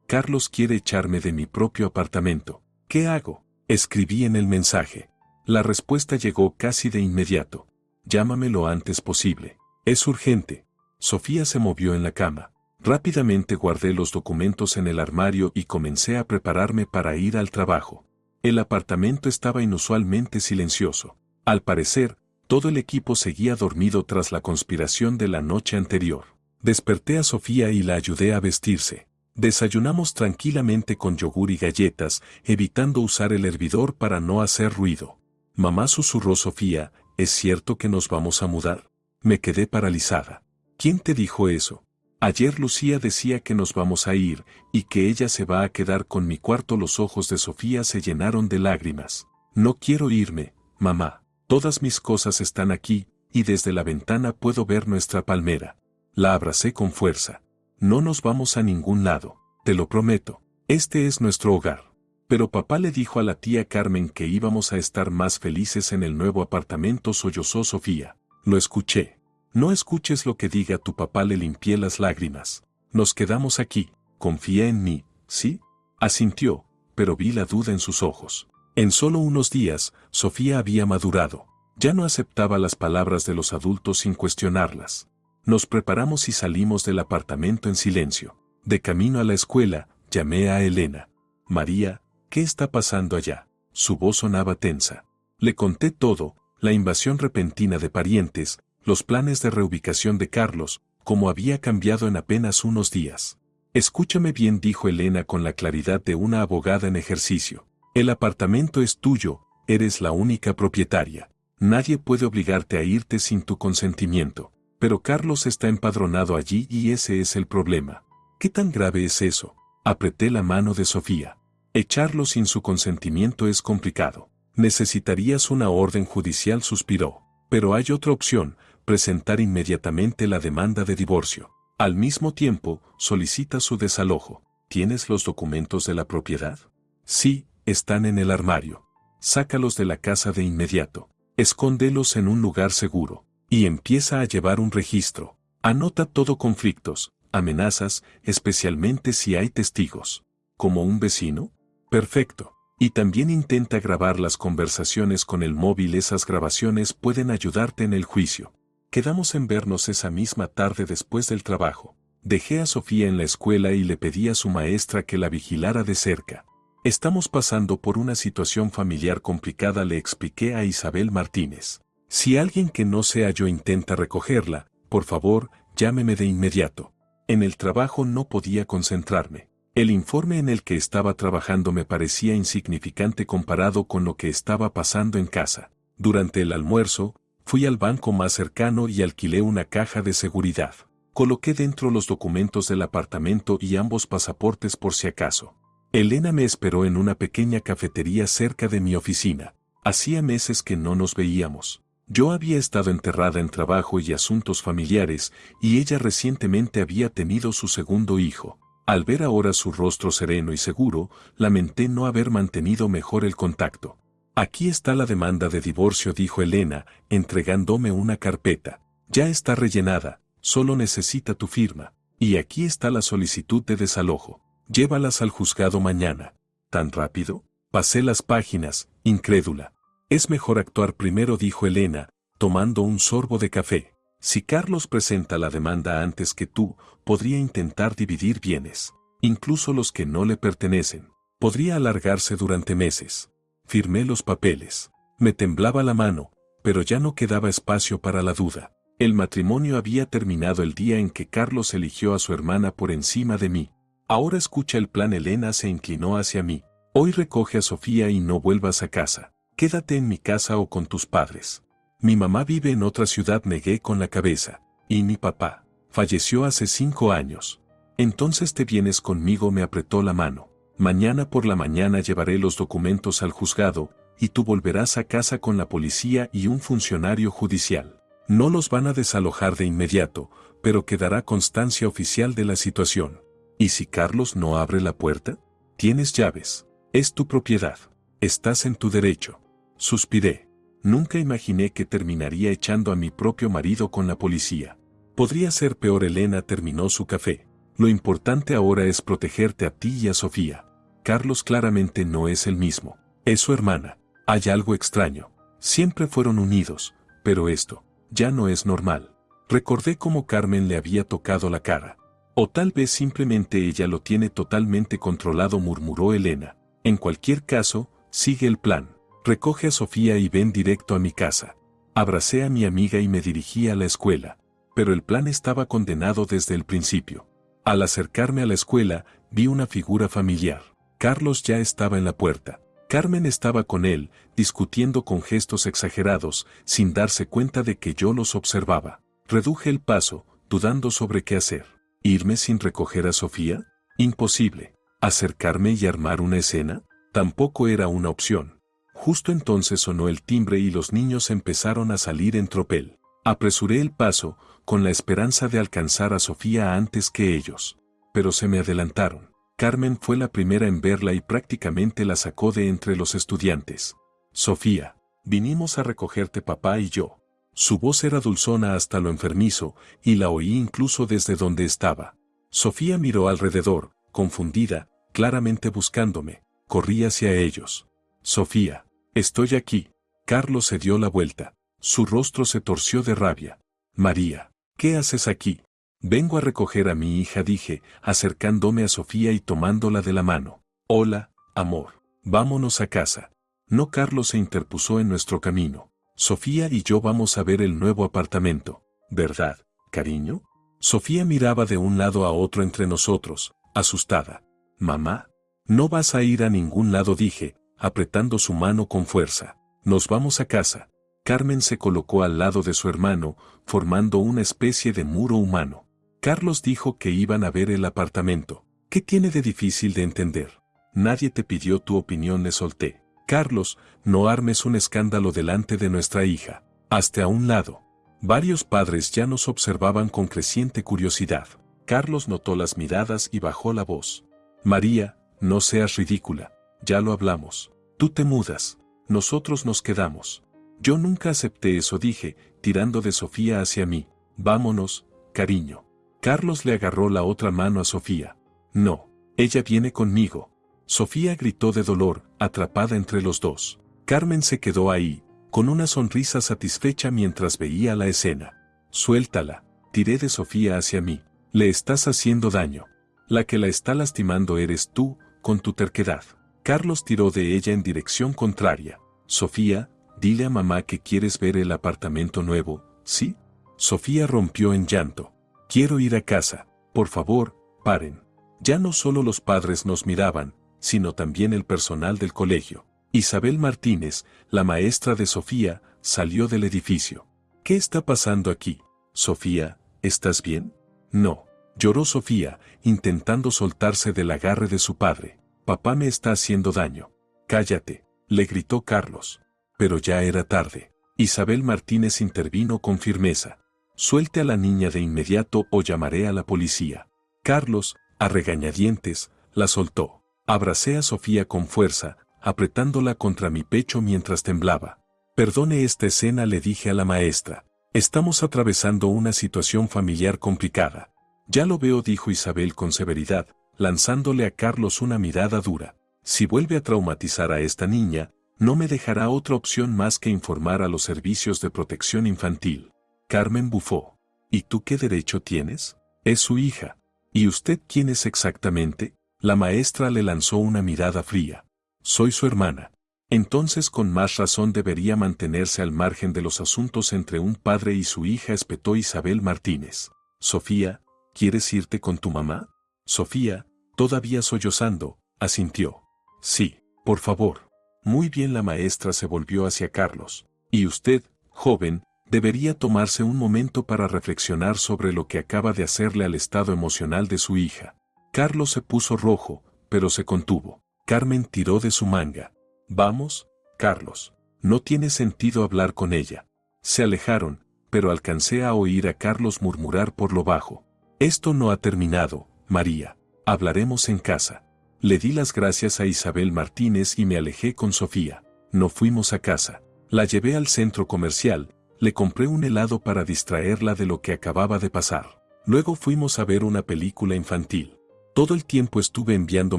Carlos quiere echarme de mi propio apartamento. ¿Qué hago? Escribí en el mensaje. La respuesta llegó casi de inmediato. Llámame lo antes posible. Es urgente. Sofía se movió en la cama. Rápidamente guardé los documentos en el armario y comencé a prepararme para ir al trabajo. El apartamento estaba inusualmente silencioso. Al parecer, todo el equipo seguía dormido tras la conspiración de la noche anterior. Desperté a Sofía y la ayudé a vestirse. Desayunamos tranquilamente con yogur y galletas, evitando usar el hervidor para no hacer ruido. Mamá, susurró Sofía, ¿es cierto que nos vamos a mudar? Me quedé paralizada. ¿Quién te dijo eso? Ayer Lucía decía que nos vamos a ir, y que ella se va a quedar con mi cuarto. Los ojos de Sofía se llenaron de lágrimas. No quiero irme, mamá. Todas mis cosas están aquí, y desde la ventana puedo ver nuestra palmera. La abracé con fuerza. No nos vamos a ningún lado, te lo prometo. Este es nuestro hogar. Pero papá le dijo a la tía Carmen que íbamos a estar más felices en el nuevo apartamento, sollozó Sofía. Lo escuché. No escuches lo que diga tu papá, le limpié las lágrimas. Nos quedamos aquí, confía en mí, ¿sí? Asintió, pero vi la duda en sus ojos. En solo unos días, Sofía había madurado. Ya no aceptaba las palabras de los adultos sin cuestionarlas. Nos preparamos y salimos del apartamento en silencio. De camino a la escuela, llamé a Elena. María, ¿qué está pasando allá? Su voz sonaba tensa. Le conté todo, la invasión repentina de parientes, los planes de reubicación de Carlos, cómo había cambiado en apenas unos días. Escúchame bien, dijo Elena con la claridad de una abogada en ejercicio. El apartamento es tuyo, eres la única propietaria. Nadie puede obligarte a irte sin tu consentimiento. Pero Carlos está empadronado allí y ese es el problema. ¿Qué tan grave es eso? Apreté la mano de Sofía. Echarlo sin su consentimiento es complicado. Necesitarías una orden judicial, suspiró. Pero hay otra opción, presentar inmediatamente la demanda de divorcio. Al mismo tiempo, solicita su desalojo. ¿Tienes los documentos de la propiedad? Sí, están en el armario. Sácalos de la casa de inmediato. Escóndelos en un lugar seguro. Y empieza a llevar un registro. Anota todo: conflictos, amenazas, especialmente si hay testigos. ¿Como un vecino? Perfecto. Y también intenta grabar las conversaciones con el móvil, esas grabaciones pueden ayudarte en el juicio. Quedamos en vernos esa misma tarde después del trabajo. Dejé a Sofía en la escuela y le pedí a su maestra que la vigilara de cerca. Estamos pasando por una situación familiar complicada, le expliqué a Isabel Martínez. Si alguien que no sea yo intenta recogerla, por favor, llámeme de inmediato. En el trabajo no podía concentrarme. El informe en el que estaba trabajando me parecía insignificante comparado con lo que estaba pasando en casa. Durante el almuerzo, fui al banco más cercano y alquilé una caja de seguridad. Coloqué dentro los documentos del apartamento y ambos pasaportes por si acaso. Elena me esperó en una pequeña cafetería cerca de mi oficina. Hacía meses que no nos veíamos. Yo había estado enterrada en trabajo y asuntos familiares, y ella recientemente había tenido su segundo hijo. Al ver ahora su rostro sereno y seguro, lamenté no haber mantenido mejor el contacto. Aquí está la demanda de divorcio, dijo Elena, entregándome una carpeta. Ya está rellenada, solo necesita tu firma. Y aquí está la solicitud de desalojo. Llévalas al juzgado mañana. ¿Tan rápido? Pasé las páginas, incrédula. Es mejor actuar primero, dijo Elena, tomando un sorbo de café. Si Carlos presenta la demanda antes que tú, podría intentar dividir bienes, incluso los que no le pertenecen. Podría alargarse durante meses. Firmé los papeles. Me temblaba la mano, pero ya no quedaba espacio para la duda. El matrimonio había terminado el día en que Carlos eligió a su hermana por encima de mí. Ahora escucha el plan. Elena se inclinó hacia mí. Hoy recoge a Sofía y no vuelvas a casa. Quédate en mi casa o con tus padres. Mi mamá vive en otra ciudad, negué con la cabeza. Y mi papá falleció hace 5 años. Entonces te vienes conmigo, me apretó la mano. Mañana por la mañana llevaré los documentos al juzgado, y tú volverás a casa con la policía y un funcionario judicial. No los van a desalojar de inmediato, pero quedará constancia oficial de la situación. ¿Y si Carlos no abre la puerta? Tienes llaves. Es tu propiedad. Estás en tu derecho. Suspiré. Nunca imaginé que terminaría echando a mi propio marido con la policía. Podría ser peor. Elena terminó su café. Lo importante ahora es protegerte a ti y a Sofía. Carlos claramente no es el mismo. Es su hermana. Hay algo extraño. Siempre fueron unidos, pero esto ya no es normal. Recordé cómo Carmen le había tocado la cara. O tal vez simplemente ella lo tiene totalmente controlado, murmuró Elena. En cualquier caso, sigue el plan. Recoge a Sofía y ven directo a mi casa. Abracé a mi amiga y me dirigí a la escuela. Pero el plan estaba condenado desde el principio. Al acercarme a la escuela, vi una figura familiar. Carlos ya estaba en la puerta. Carmen estaba con él, discutiendo con gestos exagerados, sin darse cuenta de que yo los observaba. Reduje el paso, dudando sobre qué hacer. ¿Irme sin recoger a Sofía? Imposible. ¿Acercarme y armar una escena? Tampoco era una opción. Justo entonces sonó el timbre y los niños empezaron a salir en tropel. Apresuré el paso, con la esperanza de alcanzar a Sofía antes que ellos. Pero se me adelantaron. Carmen fue la primera en verla y prácticamente la sacó de entre los estudiantes. Sofía, vinimos a recogerte papá y yo. Su voz era dulzona hasta lo enfermizo, y la oí incluso desde donde estaba. Sofía miró alrededor, confundida, claramente buscándome. Corrí hacia ellos. Sofía, estoy aquí. Carlos se dio la vuelta. Su rostro se torció de rabia. María, ¿qué haces aquí? Vengo a recoger a mi hija, dije, acercándome a Sofía y tomándola de la mano. Hola, amor. Vámonos a casa. No, Carlos se interpuso en nuestro camino. Sofía y yo vamos a ver el nuevo apartamento. ¿Verdad, cariño? Sofía miraba de un lado a otro entre nosotros, asustada. Mamá, no vas a ir a ningún lado, dije, apretando su mano con fuerza. Nos vamos a casa. Carmen se colocó al lado de su hermano, formando una especie de muro humano. Carlos dijo que iban a ver el apartamento. ¿Qué tiene de difícil de entender? Nadie te pidió tu opinión, le solté. Carlos, no armes un escándalo delante de nuestra hija. Hazte a un lado. Varios padres ya nos observaban con creciente curiosidad. Carlos notó las miradas y bajó la voz. María, no seas ridícula. Ya lo hablamos. Tú te mudas. Nosotros nos quedamos. Yo nunca acepté eso, dije, tirando de Sofía hacia mí. Vámonos, cariño. Carlos le agarró la otra mano a Sofía. No, ella viene conmigo. Sofía gritó de dolor, atrapada entre los dos. Carmen se quedó ahí, con una sonrisa satisfecha mientras veía la escena. Suéltala, tiré de Sofía hacia mí. Le estás haciendo daño. La que la está lastimando eres tú, con tu terquedad. Carlos tiró de ella en dirección contraria. Sofía, dile a mamá que quieres ver el apartamento nuevo, ¿sí? Sofía rompió en llanto. Quiero ir a casa. Por favor, paren. Ya no solo los padres nos miraban, sino también el personal del colegio. Isabel Martínez, la maestra de Sofía, salió del edificio. ¿Qué está pasando aquí? Sofía, ¿estás bien? No. Lloró Sofía, intentando soltarse del agarre de su padre. Papá me está haciendo daño. Cállate, le gritó Carlos. Pero ya era tarde. Isabel Martínez intervino con firmeza. Suelte a la niña de inmediato o llamaré a la policía. Carlos, a regañadientes, la soltó. Abracé a Sofía con fuerza, apretándola contra mi pecho mientras temblaba. Perdone esta escena, le dije a la maestra. Estamos atravesando una situación familiar complicada. Ya lo veo, dijo Isabel con severidad, lanzándole a Carlos una mirada dura. Si vuelve a traumatizar a esta niña, no me dejará otra opción más que informar a los servicios de protección infantil. Carmen bufó. ¿Y tú qué derecho tienes? Es su hija. ¿Y usted quién es exactamente? La maestra le lanzó una mirada fría. Soy su hermana. Entonces con más razón debería mantenerse al margen de los asuntos entre un padre y su hija, espetó Isabel Martínez. Sofía, ¿quieres irte con tu mamá? Sofía, todavía sollozando, asintió. Sí, por favor. Muy bien, la maestra se volvió hacia Carlos. Y usted, joven, debería tomarse un momento para reflexionar sobre lo que acaba de hacerle al estado emocional de su hija. Carlos se puso rojo, pero se contuvo. Carmen tiró de su manga. Vamos, Carlos. No tiene sentido hablar con ella. Se alejaron, pero alcancé a oír a Carlos murmurar por lo bajo. Esto no ha terminado, María. Hablaremos en casa. Le di las gracias a Isabel Martínez y me alejé con Sofía. No fuimos a casa. La llevé al centro comercial. Le compré un helado para distraerla de lo que acababa de pasar. Luego fuimos a ver una película infantil. Todo el tiempo estuve enviando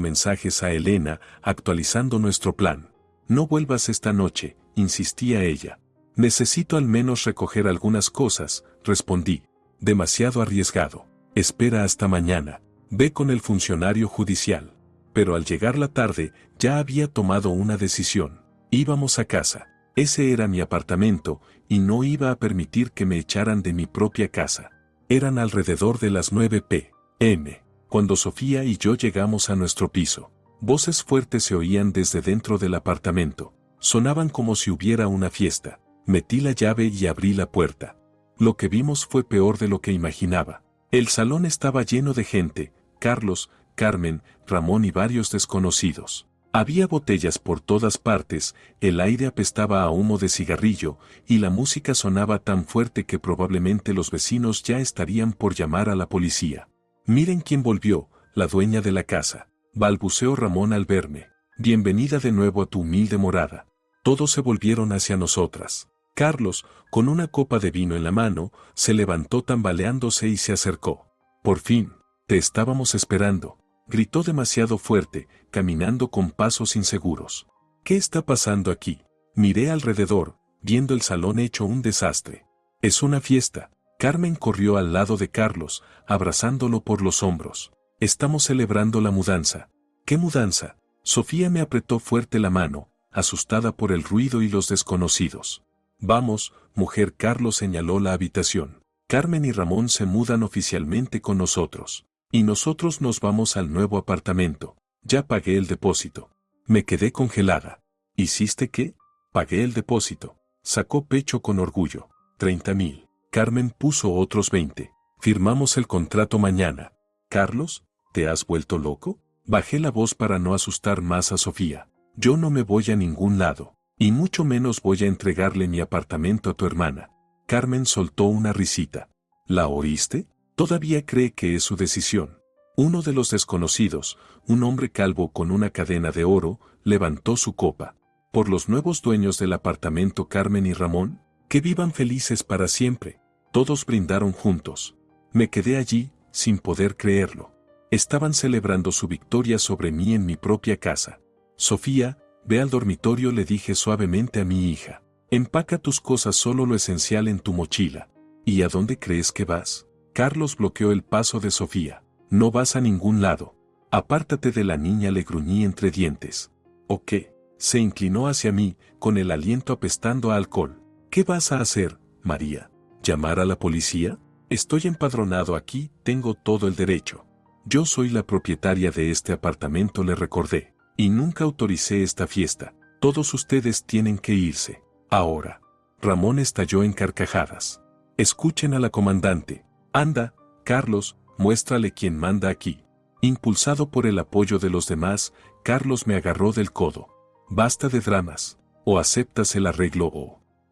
mensajes a Elena, actualizando nuestro plan. No vuelvas esta noche, insistía ella. Necesito al menos recoger algunas cosas, respondí. Demasiado arriesgado. Espera hasta mañana. Ve con el funcionario judicial. Pero al llegar la tarde, ya había tomado una decisión. Íbamos a casa. Ese era mi apartamento, y no iba a permitir que me echaran de mi propia casa. Eran alrededor de las 9 p.m. cuando Sofía y yo llegamos a nuestro piso. Voces fuertes se oían desde dentro del apartamento. Sonaban como si hubiera una fiesta. Metí la llave y abrí la puerta. Lo que vimos fue peor de lo que imaginaba. El salón estaba lleno de gente, Carlos, Carmen, Ramón y varios desconocidos. Había botellas por todas partes, el aire apestaba a humo de cigarrillo, y la música sonaba tan fuerte que probablemente los vecinos ya estarían por llamar a la policía. Miren quién volvió, la dueña de la casa, balbuceó Ramón al verme. Bienvenida de nuevo a tu humilde morada. Todos se volvieron hacia nosotras. Carlos, con una copa de vino en la mano, se levantó tambaleándose y se acercó. Por fin, te estábamos esperando, gritó demasiado fuerte, caminando con pasos inseguros. ¿Qué está pasando aquí? Miré alrededor, viendo el salón hecho un desastre. Es una fiesta. Carmen corrió al lado de Carlos, abrazándolo por los hombros. Estamos celebrando la mudanza. ¿Qué mudanza? Sofía me apretó fuerte la mano, asustada por el ruido y los desconocidos. Vamos, mujer. Carlos señaló la habitación. Carmen y Ramón se mudan oficialmente con nosotros. Y nosotros nos vamos al nuevo apartamento. Ya pagué el depósito. Me quedé congelada. ¿Hiciste qué? Pagué el depósito. Sacó pecho con orgullo. 30,000. Carmen puso otros 20. Firmamos el contrato mañana. Carlos, ¿te has vuelto loco? Bajé la voz para no asustar más a Sofía. Yo no me voy a ningún lado. Y mucho menos voy a entregarle mi apartamento a tu hermana. Carmen soltó una risita. ¿La oíste? Todavía cree que es su decisión. Uno de los desconocidos, un hombre calvo con una cadena de oro, levantó su copa. Por los nuevos dueños del apartamento Carmen y Ramón, que vivan felices para siempre. Todos brindaron juntos. Me quedé allí, sin poder creerlo. Estaban celebrando su victoria sobre mí en mi propia casa. Sofía, ve al dormitorio, le dije suavemente a mi hija. Empaca tus cosas, solo lo esencial en tu mochila. ¿Y a dónde crees que vas? Carlos bloqueó el paso de Sofía. No vas a ningún lado. Apártate de la niña, le gruñí entre dientes. ¿O qué? Se inclinó hacia mí, con el aliento apestando a alcohol. ¿Qué vas a hacer, María? ¿Llamar a la policía? Estoy empadronado aquí, tengo todo el derecho. Yo soy la propietaria de este apartamento, le recordé. Y nunca autoricé esta fiesta. Todos ustedes tienen que irse. Ahora. Ramón estalló en carcajadas. Escuchen a la comandante. Anda, Carlos, muéstrale quién manda aquí. Impulsado por el apoyo de los demás, Carlos me agarró del codo. Basta de dramas. O aceptas el arreglo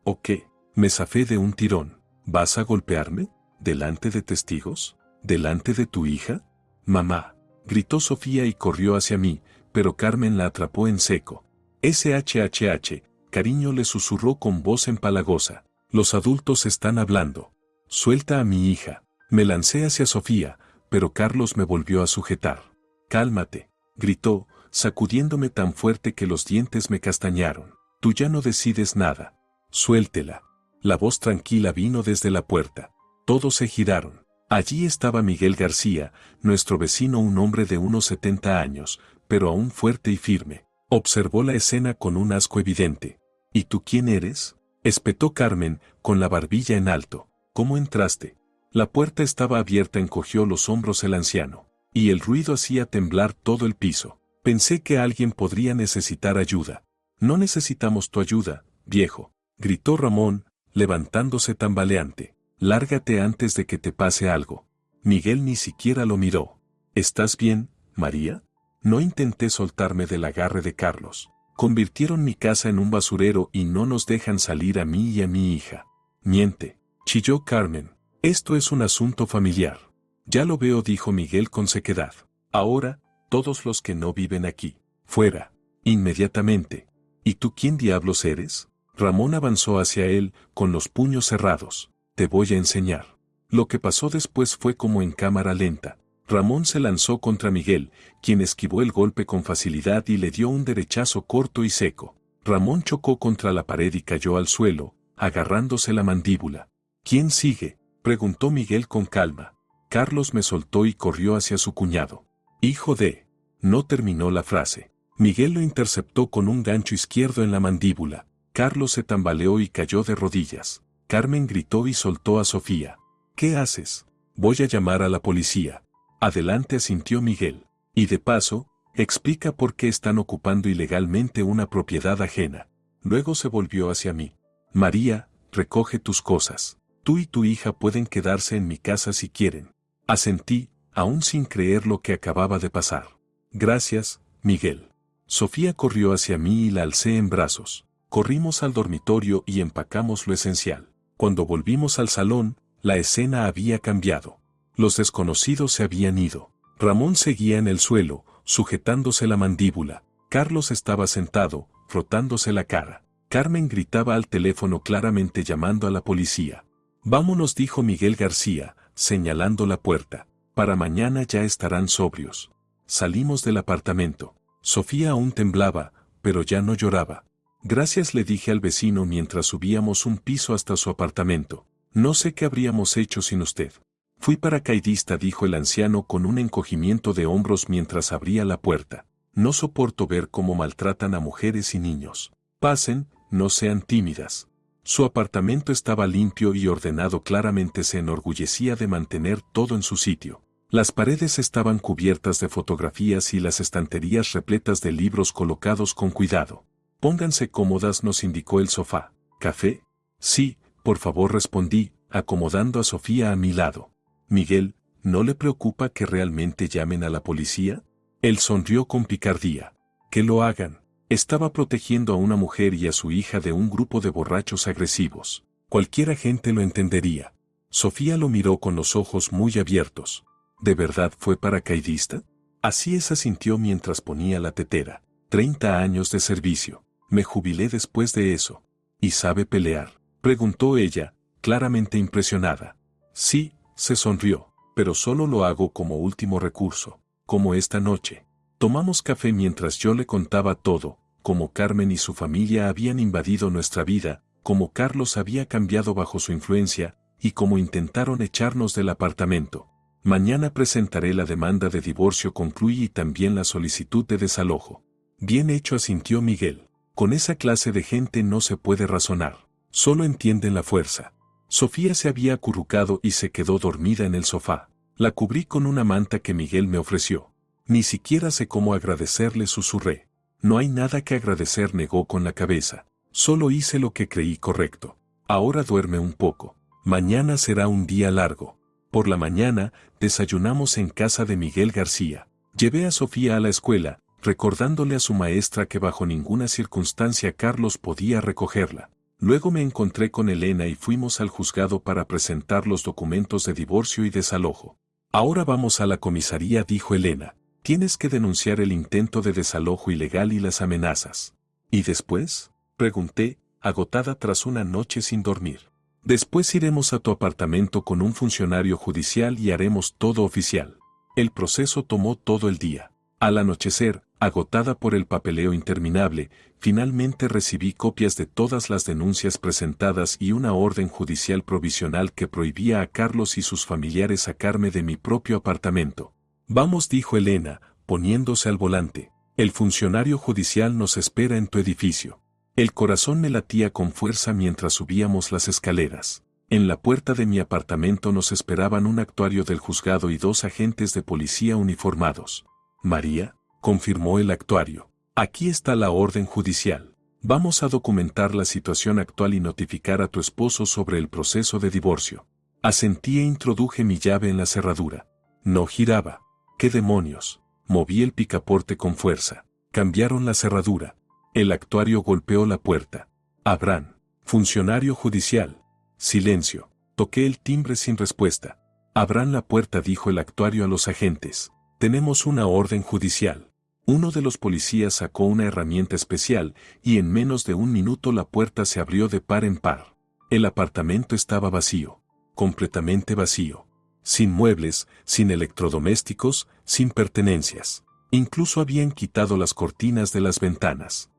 ¿O qué? Me zafé de un tirón. ¿Vas a golpearme? ¿Delante de testigos? ¿Delante de tu hija? Mamá, gritó Sofía y corrió hacia mí, pero Carmen la atrapó en seco. SHHH, cariño, le susurró con voz empalagosa. Los adultos están hablando. Suelta a mi hija. Me lancé hacia Sofía, pero Carlos me volvió a sujetar. Cálmate, gritó, sacudiéndome tan fuerte que los dientes me castañaron. Tú ya no decides nada. Suéltela. La voz tranquila vino desde la puerta. Todos se giraron. Allí estaba Miguel García, nuestro vecino, un hombre de unos 70 años, pero aún fuerte y firme. Observó la escena con un asco evidente. ¿Y tú quién eres? Espetó Carmen, con la barbilla en alto. ¿Cómo entraste? La puerta estaba abierta, encogió los hombros el anciano. Y el ruido hacía temblar todo el piso. Pensé que alguien podría necesitar ayuda. No necesitamos tu ayuda, viejo, gritó Ramón, levantándose tambaleante. Lárgate antes de que te pase algo. Miguel ni siquiera lo miró. ¿Estás bien, María? No intenté soltarme del agarre de Carlos. Convirtieron mi casa en un basurero y no nos dejan salir a mí y a mi hija. Miente, chilló Carmen. Esto es un asunto familiar. Ya lo veo, dijo Miguel con sequedad. Ahora, todos los que no viven aquí, fuera, inmediatamente. ¿Y tú quién diablos eres? Ramón avanzó hacia él, con los puños cerrados. Te voy a enseñar. Lo que pasó después fue como en cámara lenta. Ramón se lanzó contra Miguel, quien esquivó el golpe con facilidad y le dio un derechazo corto y seco. Ramón chocó contra la pared y cayó al suelo, agarrándose la mandíbula. ¿Quién sigue?, preguntó Miguel con calma. Carlos me soltó y corrió hacia su cuñado. Hijo de... No terminó la frase. Miguel lo interceptó con un gancho izquierdo en la mandíbula. Carlos se tambaleó y cayó de rodillas. Carmen gritó y soltó a Sofía. ¿Qué haces? Voy a llamar a la policía. Adelante, asintió Miguel. Y de paso, explica por qué están ocupando ilegalmente una propiedad ajena. Luego se volvió hacia mí. María, recoge tus cosas. Tú y tu hija pueden quedarse en mi casa si quieren. Asentí, aún sin creer lo que acababa de pasar. Gracias, Miguel. Sofía corrió hacia mí y la alcé en brazos. Corrimos al dormitorio y empacamos lo esencial. Cuando volvimos al salón, la escena había cambiado. Los desconocidos se habían ido. Ramón seguía en el suelo, sujetándose la mandíbula. Carlos estaba sentado, frotándose la cara. Carmen gritaba al teléfono claramente llamando a la policía. Vámonos, dijo Miguel García, señalando la puerta. Para mañana ya estarán sobrios. Salimos del apartamento. Sofía aún temblaba, pero ya no lloraba. Gracias, le dije al vecino mientras subíamos un piso hasta su apartamento. No sé qué habríamos hecho sin usted. Fui paracaidista, dijo el anciano con un encogimiento de hombros mientras abría la puerta. No soporto ver cómo maltratan a mujeres y niños. Pasen, no sean tímidas. Su apartamento estaba limpio y ordenado, claramente se enorgullecía de mantener todo en su sitio. Las paredes estaban cubiertas de fotografías y las estanterías repletas de libros colocados con cuidado. Pónganse cómodas, nos indicó el sofá. ¿Café? Sí, por favor, respondí, acomodando a Sofía a mi lado. Miguel, ¿no le preocupa que realmente llamen a la policía? Él sonrió con picardía. Que lo hagan. Estaba protegiendo a una mujer y a su hija de un grupo de borrachos agresivos. Cualquier agente lo entendería. Sofía lo miró con los ojos muy abiertos. ¿De verdad fue paracaidista? Así es, asintió mientras ponía la tetera. 30 años de servicio. Me jubilé después de eso. ¿Y sabe pelear?, preguntó ella, claramente impresionada. Sí, se sonrió, pero solo lo hago como último recurso, como esta noche. Tomamos café mientras yo le contaba todo, cómo Carmen y su familia habían invadido nuestra vida, cómo Carlos había cambiado bajo su influencia, y cómo intentaron echarnos del apartamento. Mañana presentaré la demanda de divorcio, concluí, y también la solicitud de desalojo. Bien hecho, asintió Miguel. Con esa clase de gente no se puede razonar. Solo entienden la fuerza. Sofía se había acurrucado y se quedó dormida en el sofá. La cubrí con una manta que Miguel me ofreció. Ni siquiera sé cómo agradecerle, susurré. No hay nada que agradecer, negó con la cabeza. Solo hice lo que creí correcto. Ahora duerme un poco. Mañana será un día largo. Por la mañana, desayunamos en casa de Miguel García. Llevé a Sofía a la escuela, recordándole a su maestra que bajo ninguna circunstancia Carlos podía recogerla. Luego me encontré con Elena y fuimos al juzgado para presentar los documentos de divorcio y desalojo. Ahora vamos a la comisaría, dijo Elena. Tienes que denunciar el intento de desalojo ilegal y las amenazas. ¿Y después?, pregunté, agotada tras una noche sin dormir. Después iremos a tu apartamento con un funcionario judicial y haremos todo oficial. El proceso tomó todo el día. Al anochecer, agotada por el papeleo interminable, finalmente recibí copias de todas las denuncias presentadas y una orden judicial provisional que prohibía a Carlos y sus familiares sacarme de mi propio apartamento. Vamos, dijo Elena, poniéndose al volante. El funcionario judicial nos espera en tu edificio. El corazón me latía con fuerza mientras subíamos las escaleras. En la puerta de mi apartamento nos esperaban un actuario del juzgado y 2 agentes de policía uniformados. María, confirmó el actuario. Aquí está la orden judicial. Vamos a documentar la situación actual y notificar a tu esposo sobre el proceso de divorcio. Asentí e introduje mi llave en la cerradura. No giraba. ¿Qué demonios? Moví el picaporte con fuerza. Cambiaron la cerradura. El actuario golpeó la puerta. Abran. Funcionario judicial. Silencio. Toqué el timbre sin respuesta. Abran la puerta, dijo el actuario a los agentes. Tenemos una orden judicial. Uno de los policías sacó una herramienta especial y en menos de un minuto la puerta se abrió de par en par. El apartamento estaba vacío. Completamente vacío. Sin muebles, sin electrodomésticos, sin pertenencias. Incluso habían quitado las cortinas de las ventanas.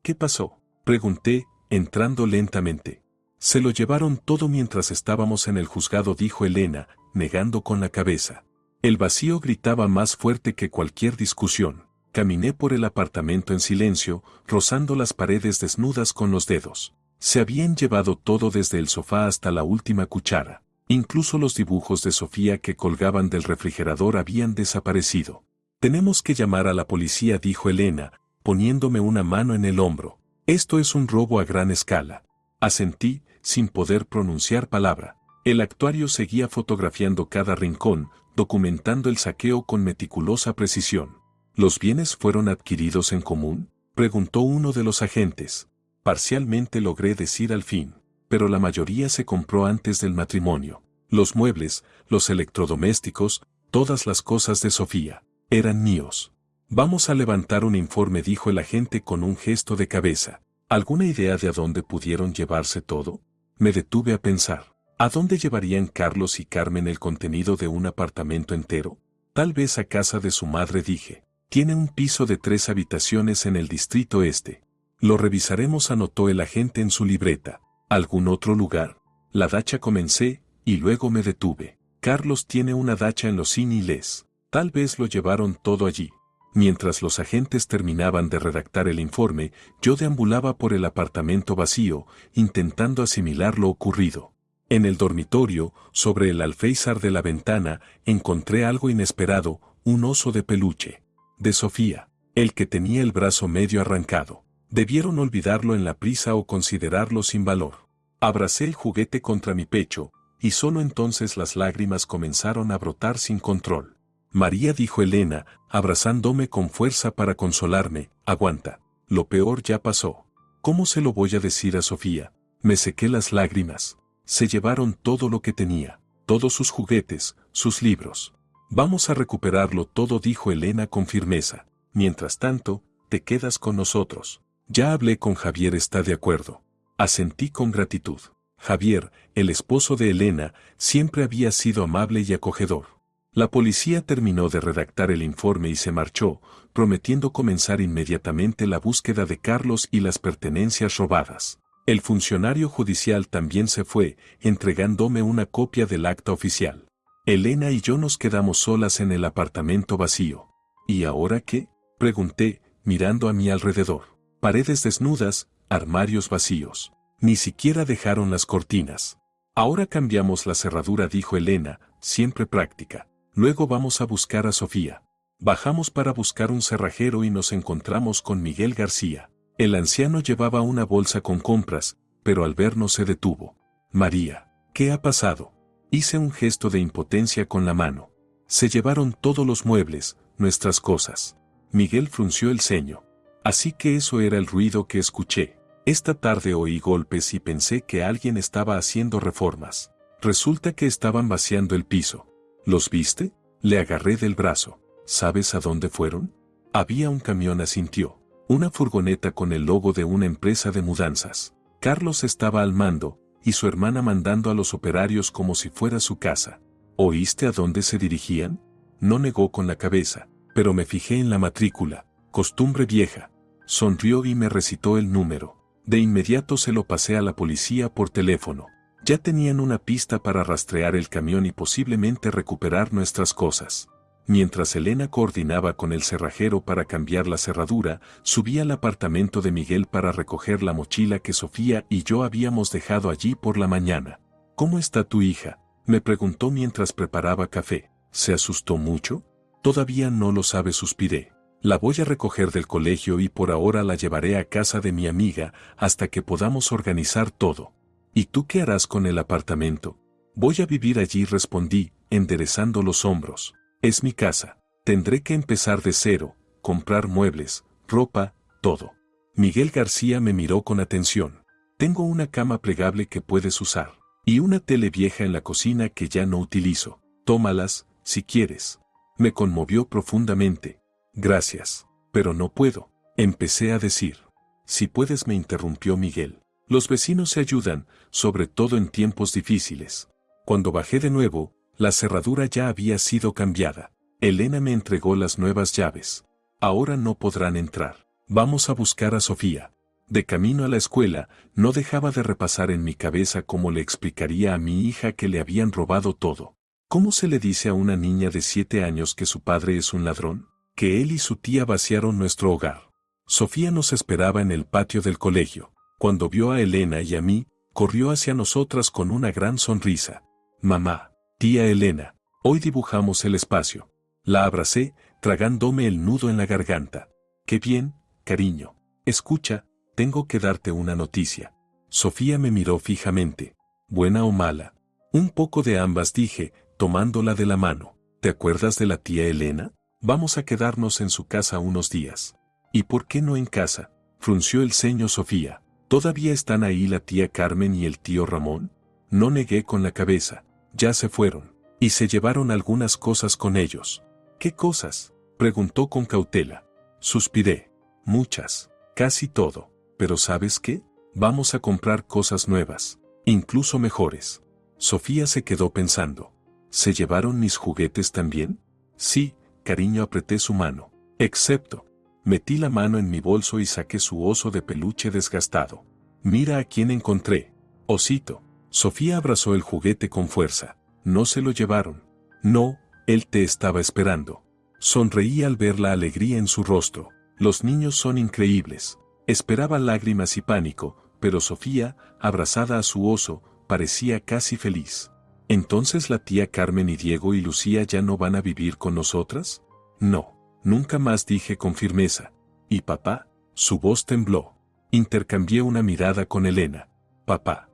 ¿Qué pasó?, pregunté, entrando lentamente. Se lo llevaron todo mientras estábamos en el juzgado, dijo Elena, negando con la cabeza. El vacío gritaba más fuerte que cualquier discusión. Caminé por el apartamento en silencio, rozando las paredes desnudas con los dedos. Se habían llevado todo desde el sofá hasta la última cuchara. Incluso los dibujos de Sofía que colgaban del refrigerador habían desaparecido. Tenemos que llamar a la policía, dijo Elena, poniéndome una mano en el hombro. Esto es un robo a gran escala. Asentí, sin poder pronunciar palabra. El actuario seguía fotografiando cada rincón, documentando el saqueo con meticulosa precisión. ¿Los bienes fueron adquiridos en común?, preguntó uno de los agentes. Parcialmente logré decir al fin, pero la mayoría se compró antes del matrimonio. Los muebles, los electrodomésticos, todas las cosas de Sofía, eran míos. Vamos a levantar un informe, dijo el agente con un gesto de cabeza. ¿Alguna idea de a dónde pudieron llevarse todo? Me detuve a pensar. ¿A dónde llevarían Carlos y Carmen el contenido de un apartamento entero? Tal vez a casa de su madre, dije. Tiene un piso de 3 habitaciones en el distrito este. Lo revisaremos, anotó el agente en su libreta. ¿Algún otro lugar? La dacha, comencé, y luego me detuve. Carlos tiene una dacha en Los Iniles. Tal vez lo llevaron todo allí. Mientras los agentes terminaban de redactar el informe, yo deambulaba por el apartamento vacío, intentando asimilar lo ocurrido. En el dormitorio, sobre el alféizar de la ventana, encontré algo inesperado, un oso de peluche. De Sofía, el que tenía el brazo medio arrancado. Debieron olvidarlo en la prisa o considerarlo sin valor. Abracé el juguete contra mi pecho, y solo entonces las lágrimas comenzaron a brotar sin control. María, dijo Elena, abrazándome con fuerza para consolarme, aguanta, lo peor ya pasó. ¿Cómo se lo voy a decir a Sofía? Me sequé las lágrimas. Se llevaron todo lo que tenía, todos sus juguetes, sus libros. Vamos a recuperarlo todo, dijo Elena con firmeza. Mientras tanto, te quedas con nosotros. Ya hablé con Javier, ¿está de acuerdo? Asentí con gratitud. Javier, el esposo de Elena, siempre había sido amable y acogedor. La policía terminó de redactar el informe y se marchó, prometiendo comenzar inmediatamente la búsqueda de Carlos y las pertenencias robadas. El funcionario judicial también se fue, entregándome una copia del acta oficial. Elena y yo nos quedamos solas en el apartamento vacío. ¿Y ahora qué?, pregunté, mirando a mi alrededor. Paredes desnudas, armarios vacíos. Ni siquiera dejaron las cortinas. Ahora cambiamos la cerradura, dijo Elena, siempre práctica. Luego vamos a buscar a Sofía. Bajamos para buscar un cerrajero y nos encontramos con Miguel García. El anciano llevaba una bolsa con compras, pero al vernos se detuvo. María, ¿qué ha pasado? Hice un gesto de impotencia con la mano. Se llevaron todos los muebles, nuestras cosas. Miguel frunció el ceño. Así que eso era el ruido que escuché. Esta tarde oí golpes y pensé que alguien estaba haciendo reformas. Resulta que estaban vaciando el piso. ¿Los viste? Le agarré del brazo. ¿Sabes a dónde fueron? Había un camión, asintió. Una furgoneta con el logo de una empresa de mudanzas. Carlos estaba al mando, y su hermana mandando a los operarios como si fuera su casa. ¿Oíste a dónde se dirigían? No, negó con la cabeza, pero me fijé en la matrícula. Costumbre vieja. Sonrió y me recitó el número. De inmediato se lo pasé a la policía por teléfono. Ya tenían una pista para rastrear el camión y posiblemente recuperar nuestras cosas. Mientras Elena coordinaba con el cerrajero para cambiar la cerradura, subí al apartamento de Miguel para recoger la mochila que Sofía y yo habíamos dejado allí por la mañana. ¿Cómo está tu hija?, me preguntó mientras preparaba café. ¿Se asustó mucho? Todavía no lo sabe, suspiré. La voy a recoger del colegio y por ahora la llevaré a casa de mi amiga hasta que podamos organizar todo. ¿Y tú qué harás con el apartamento? Voy a vivir allí, respondí, enderezando los hombros. Es mi casa. Tendré que empezar de cero, comprar muebles, ropa, todo. Miguel García me miró con atención. Tengo una cama plegable que puedes usar. Y una tele vieja en la cocina que ya no utilizo. Tómalas, si quieres. Me conmovió profundamente. Gracias, pero no puedo, empecé a decir. Si puedes, me interrumpió Miguel. Los vecinos se ayudan, sobre todo en tiempos difíciles. Cuando bajé de nuevo, la cerradura ya había sido cambiada. Elena me entregó las nuevas llaves. Ahora no podrán entrar. Vamos a buscar a Sofía. De camino a la escuela, no dejaba de repasar en mi cabeza cómo le explicaría a mi hija que le habían robado todo. ¿Cómo se le dice a una niña de 7 años que su padre es un ladrón? Que él y su tía vaciaron nuestro hogar. Sofía nos esperaba en el patio del colegio. Cuando vio a Elena y a mí, corrió hacia nosotras con una gran sonrisa. Mamá, tía Elena, hoy dibujamos el espacio. La abracé, tragándome el nudo en la garganta. Qué bien, cariño. Escucha, tengo que darte una noticia. Sofía me miró fijamente. ¿Buena o mala? Un poco de ambas, dije, tomándola de la mano. ¿Te acuerdas de la tía Elena? Vamos a quedarnos en su casa unos días. ¿Y por qué no en casa? Frunció el ceño Sofía. ¿Todavía están ahí la tía Carmen y el tío Ramón? No negué con la cabeza. Ya se fueron. Y se llevaron algunas cosas con ellos. ¿Qué cosas? Preguntó con cautela. Suspiré. Muchas. Casi todo. Pero ¿sabes qué? Vamos a comprar cosas nuevas. Incluso mejores. Sofía se quedó pensando. ¿Se llevaron mis juguetes también? Sí, cariño, apreté su mano. Excepto. Metí la mano en mi bolso y saqué su oso de peluche desgastado. Mira a quién encontré. Osito. Sofía abrazó el juguete con fuerza. ¿No se lo llevaron? No, él te estaba esperando. Sonreí al ver la alegría en su rostro. Los niños son increíbles. Esperaba lágrimas y pánico, pero Sofía, abrazada a su oso, parecía casi feliz. ¿Entonces la tía Carmen y Diego y Lucía ya no van a vivir con nosotras? No, nunca más, dije con firmeza. ¿Y papá? Su voz tembló. Intercambié una mirada con Elena. Papá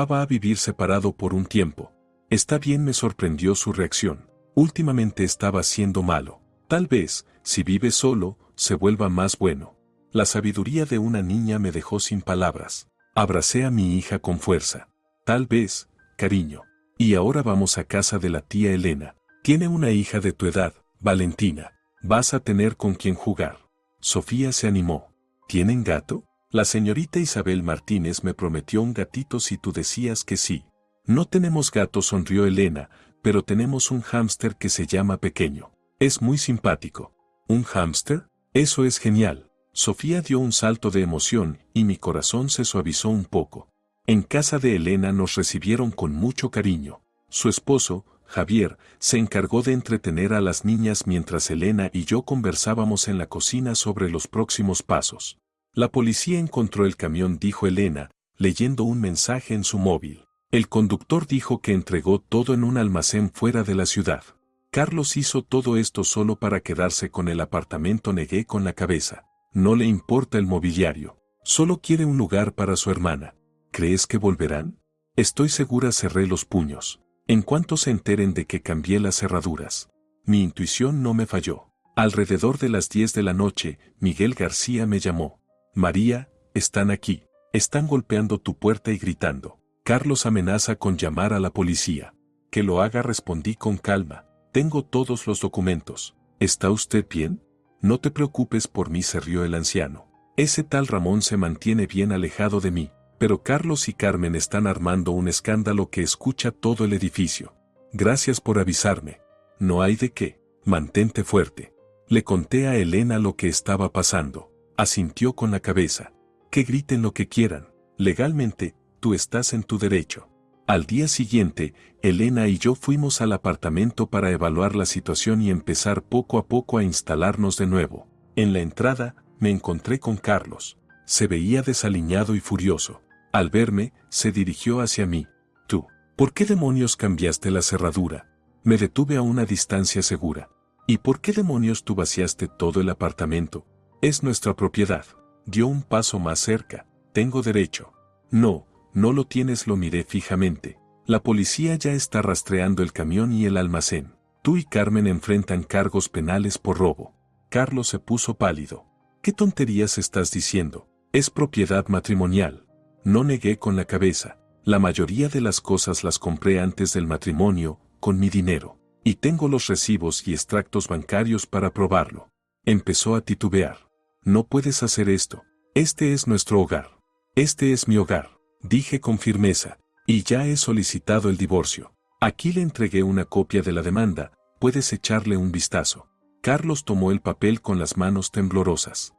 va a vivir separado por un tiempo. Está bien, me sorprendió su reacción. Últimamente estaba siendo malo. Tal vez, si vive solo, se vuelva más bueno. La sabiduría de una niña me dejó sin palabras. Abracé a mi hija con fuerza. Tal vez, cariño. Y ahora vamos a casa de la tía Elena. Tiene una hija de tu edad, Valentina. Vas a tener con quien jugar. Sofía se animó. ¿Tienen gato? La señorita Isabel Martínez me prometió un gatito si tú decías que sí. No tenemos gato, sonrió Elena, pero tenemos un hámster que se llama Pequeño. Es muy simpático. ¿Un hámster? Eso es genial. Sofía dio un salto de emoción y mi corazón se suavizó un poco. En casa de Elena nos recibieron con mucho cariño. Su esposo, Javier, se encargó de entretener a las niñas mientras Elena y yo conversábamos en la cocina sobre los próximos pasos. La policía encontró el camión, dijo Elena, leyendo un mensaje en su móvil. El conductor dijo que entregó todo en un almacén fuera de la ciudad. Carlos hizo todo esto solo para quedarse con el apartamento, negué con la cabeza. No le importa el mobiliario. Solo quiere un lugar para su hermana. ¿Crees que volverán? Estoy segura, cerré los puños. En cuanto se enteren de que cambié las cerraduras. Mi intuición no me falló. Alrededor de las 10 de la noche, Miguel García me llamó. María, están aquí. Están golpeando tu puerta y gritando. Carlos amenaza con llamar a la policía. Que lo haga, respondí con calma. Tengo todos los documentos. ¿Está usted bien? No te preocupes por mí, se rió el anciano. Ese tal Ramón se mantiene bien alejado de mí. Pero Carlos y Carmen están armando un escándalo que escucha todo el edificio. Gracias por avisarme. No hay de qué. Mantente fuerte. Le conté a Elena lo que estaba pasando. Asintió con la cabeza. Que griten lo que quieran. Legalmente, tú estás en tu derecho. Al día siguiente, Elena y yo fuimos al apartamento para evaluar la situación y empezar poco a poco a instalarnos de nuevo. En la entrada, me encontré con Carlos. Se veía desaliñado y furioso. Al verme, se dirigió hacia mí. Tú, ¿por qué demonios cambiaste la cerradura? Me detuve a una distancia segura. ¿Y por qué demonios tú vaciaste todo el apartamento? Es nuestra propiedad. Dio un paso más cerca. Tengo derecho. No, no lo tienes, lo miré fijamente. La policía ya está rastreando el camión y el almacén. Tú y Carmen enfrentan cargos penales por robo. Carlos se puso pálido. ¿Qué tonterías estás diciendo? Es propiedad matrimonial. No, negué con la cabeza. La mayoría de las cosas las compré antes del matrimonio, con mi dinero. Y tengo los recibos y extractos bancarios para probarlo. Empezó a titubear. No puedes hacer esto. Este es nuestro hogar. Este es mi hogar, dije con firmeza. Y ya he solicitado el divorcio. Aquí le entregué una copia de la demanda, puedes echarle un vistazo. Carlos tomó el papel con las manos temblorosas.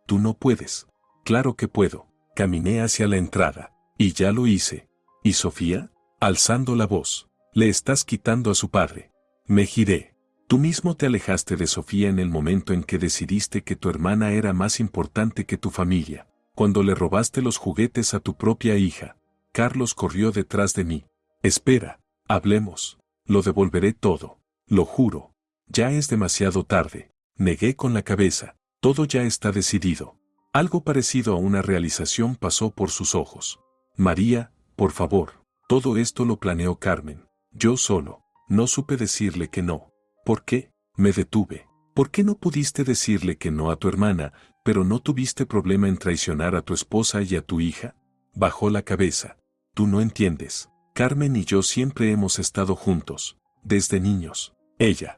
Tú no puedes. Claro que puedo. Caminé hacia la entrada. Y ya lo hice. ¿Y Sofía? Alzando la voz. Le estás quitando a su padre. Me giré. Tú mismo te alejaste de Sofía en el momento en que decidiste que tu hermana era más importante que tu familia. Cuando le robaste los juguetes a tu propia hija. Carlos corrió detrás de mí. Espera, hablemos. Lo devolveré todo. Lo juro. Ya es demasiado tarde. Negué con la cabeza. Todo ya está decidido. Algo parecido a una realización pasó por sus ojos. María, por favor. Todo esto lo planeó Carmen. Yo solo. No supe decirle que no. ¿Por qué? Me detuve. ¿Por qué no pudiste decirle que no a tu hermana, pero no tuviste problema en traicionar a tu esposa y a tu hija? Bajó la cabeza. Tú no entiendes. Carmen y yo siempre hemos estado juntos, desde niños. Ella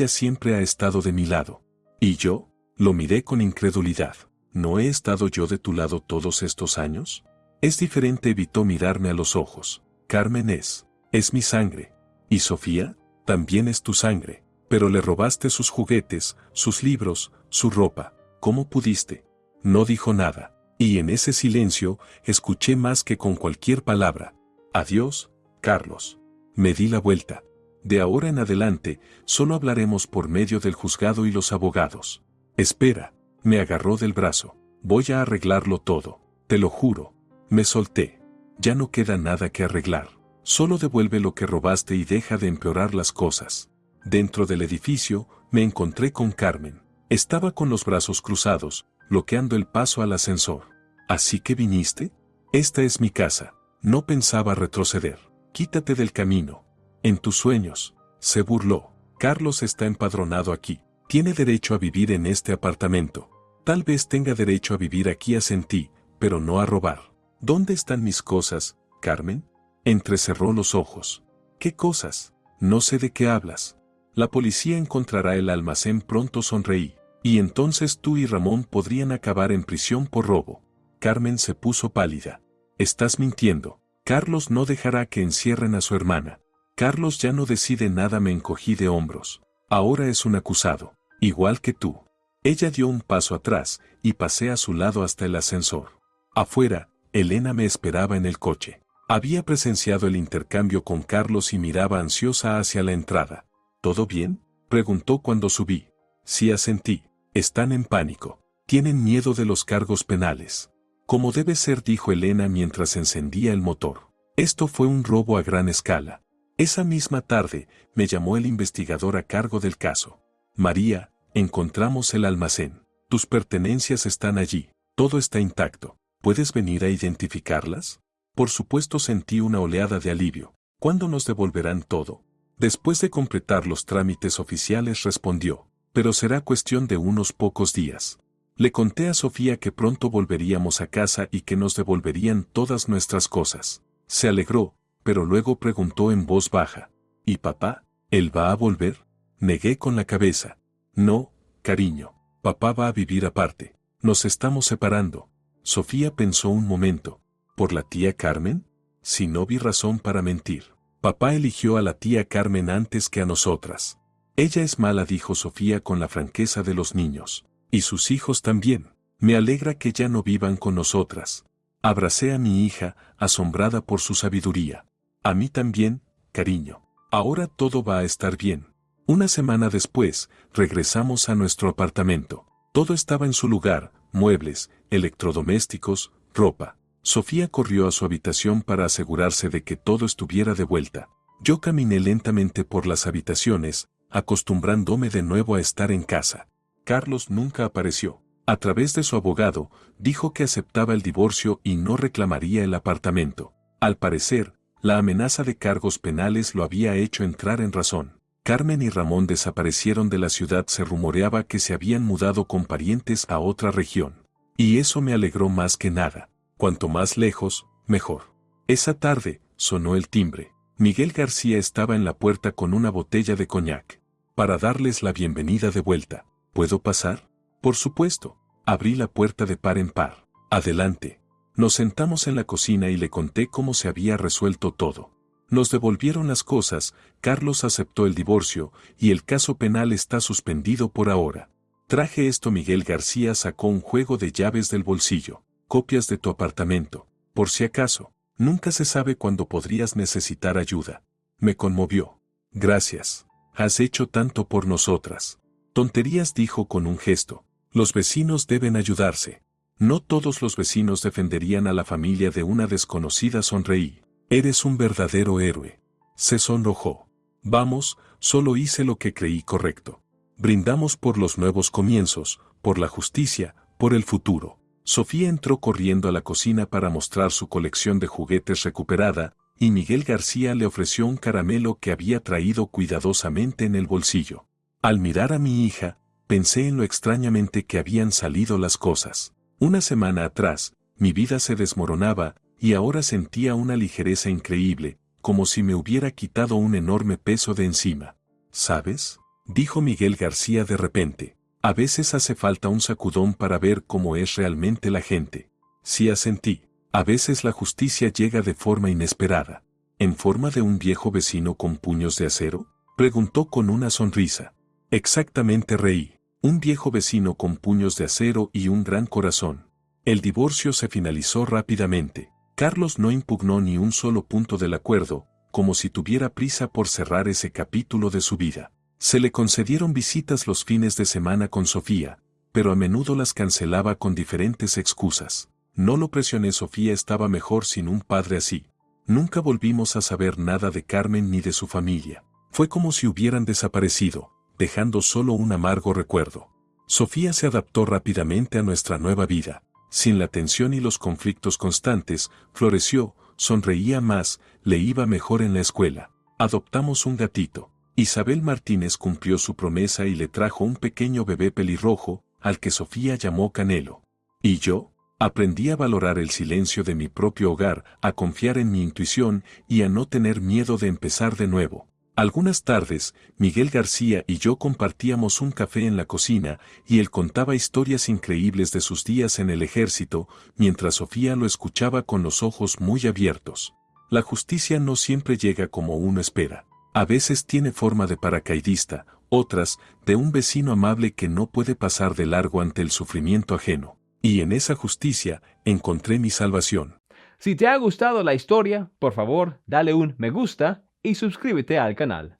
siempre ha estado de mi lado. ¿Y yo? Lo miré con incredulidad. ¿No he estado yo de tu lado todos estos años? Es diferente, evitó mirarme a los ojos. Carmen es mi sangre. ¿Y Sofía? También es tu sangre. Pero le robaste sus juguetes, sus libros, su ropa. ¿Cómo pudiste? No dijo nada. Y en ese silencio, escuché más que con cualquier palabra. Adiós, Carlos. Me di la vuelta. De ahora en adelante, solo hablaremos por medio del juzgado y los abogados. Espera, me agarró del brazo. Voy a arreglarlo todo, te lo juro. Me solté. Ya no queda nada que arreglar. Solo devuelve lo que robaste y deja de empeorar las cosas. Dentro del edificio, me encontré con Carmen. Estaba con los brazos cruzados, bloqueando el paso al ascensor. ¿Así que viniste? Esta es mi casa. No pensaba retroceder. Quítate del camino. En tus sueños, se burló. Carlos está empadronado aquí. Tiene derecho a vivir en este apartamento. Tal vez tenga derecho a vivir aquí, asentí, pero no a robar. ¿Dónde están mis cosas, Carmen? Entrecerró los ojos. ¿Qué cosas? No sé de qué hablas. La policía encontrará el almacén pronto, sonreí. Y entonces tú y Ramón podrían acabar en prisión por robo. Carmen se puso pálida. Estás mintiendo. Carlos no dejará que encierren a su hermana. Carlos ya no decide nada, me encogí de hombros. Ahora es un acusado, igual que tú. Ella dio un paso atrás y pasé a su lado hasta el ascensor. Afuera, Elena me esperaba en el coche. Había presenciado el intercambio con Carlos y miraba ansiosa hacia la entrada. ¿Todo bien?, preguntó cuando subí. Sí, asentí. Están en pánico. Tienen miedo de los cargos penales. Como debe ser, dijo Elena mientras encendía el motor. Esto fue un robo a gran escala. Esa misma tarde, me llamó el investigador a cargo del caso. María, encontramos el almacén. Tus pertenencias están allí. Todo está intacto. ¿Puedes venir a identificarlas? Por supuesto, sentí una oleada de alivio. ¿Cuándo nos devolverán todo? Después de completar los trámites oficiales, respondió. Pero será cuestión de unos pocos días. Le conté a Sofía que pronto volveríamos a casa y que nos devolverían todas nuestras cosas. Se alegró, pero luego preguntó en voz baja. ¿Y papá? ¿Él va a volver? Negué con la cabeza. No, cariño. Papá va a vivir aparte. Nos estamos separando. Sofía pensó un momento. ¿Por la tía Carmen? Si no vi razón para mentir. Papá eligió a la tía Carmen antes que a nosotras. Ella es mala, dijo Sofía con la franqueza de los niños. Y sus hijos también. Me alegra que ya no vivan con nosotras. Abracé a mi hija, asombrada por su sabiduría. A mí también, cariño. Ahora todo va a estar bien. Una semana después, regresamos a nuestro apartamento. Todo estaba en su lugar, muebles, electrodomésticos, ropa. Sofía corrió a su habitación para asegurarse de que todo estuviera de vuelta. Yo caminé lentamente por las habitaciones, acostumbrándome de nuevo a estar en casa. Carlos nunca apareció. A través de su abogado, dijo que aceptaba el divorcio y no reclamaría el apartamento. Al parecer, la amenaza de cargos penales lo había hecho entrar en razón. Carmen y Ramón desaparecieron de la ciudad. Se rumoreaba que se habían mudado con parientes a otra región. Y eso me alegró más que nada. Cuanto más lejos, mejor. Esa tarde, sonó el timbre. Miguel García estaba en la puerta con una botella de coñac. Para darles la bienvenida de vuelta. ¿Puedo pasar? Por supuesto. Abrí la puerta de par en par. Adelante. Nos sentamos en la cocina y le conté cómo se había resuelto todo. Nos devolvieron las cosas, Carlos aceptó el divorcio, y el caso penal está suspendido por ahora. Traje esto. Miguel García sacó un juego de llaves del bolsillo. Copias de tu apartamento. Por si acaso, nunca se sabe cuándo podrías necesitar ayuda. Me conmovió. Gracias. Has hecho tanto por nosotras. Tonterías, dijo con un gesto. Los vecinos deben ayudarse. No todos los vecinos defenderían a la familia de una desconocida. Sonreí. Eres un verdadero héroe. Se sonrojó. Vamos, solo hice lo que creí correcto. Brindamos por los nuevos comienzos, por la justicia, por el futuro. Sofía entró corriendo a la cocina para mostrar su colección de juguetes recuperada, y Miguel García le ofreció un caramelo que había traído cuidadosamente en el bolsillo. Al mirar a mi hija, pensé en lo extrañamente que habían salido las cosas. Una semana atrás, mi vida se desmoronaba, y ahora sentía una ligereza increíble, como si me hubiera quitado un enorme peso de encima. ¿Sabes?, dijo Miguel García de repente. A veces hace falta un sacudón para ver cómo es realmente la gente. Sí, asentí. A veces la justicia llega de forma inesperada. ¿En forma de un viejo vecino con puños de acero?, preguntó con una sonrisa. Exactamente, reí. Un viejo vecino con puños de acero y un gran corazón. El divorcio se finalizó rápidamente. Carlos no impugnó ni un solo punto del acuerdo, como si tuviera prisa por cerrar ese capítulo de su vida. Se le concedieron visitas los fines de semana con Sofía, pero a menudo las cancelaba con diferentes excusas. No lo presioné, Sofía estaba mejor sin un padre así. Nunca volvimos a saber nada de Carmen ni de su familia. Fue como si hubieran desaparecido, dejando solo un amargo recuerdo. Sofía se adaptó rápidamente a nuestra nueva vida. Sin la tensión y los conflictos constantes, floreció, sonreía más, le iba mejor en la escuela. Adoptamos un gatito. Isabel Martínez cumplió su promesa y le trajo un pequeño bebé pelirrojo, al que Sofía llamó Canelo. ¿Y yo? Aprendí a valorar el silencio de mi propio hogar, a confiar en mi intuición y a no tener miedo de empezar de nuevo. Algunas tardes, Miguel García y yo compartíamos un café en la cocina y él contaba historias increíbles de sus días en el ejército, mientras Sofía lo escuchaba con los ojos muy abiertos. La justicia no siempre llega como uno espera. A veces tiene forma de paracaidista, otras, de un vecino amable que no puede pasar de largo ante el sufrimiento ajeno. Y en esa justicia encontré mi salvación. Si te ha gustado la historia, por favor, dale un me gusta y suscríbete al canal.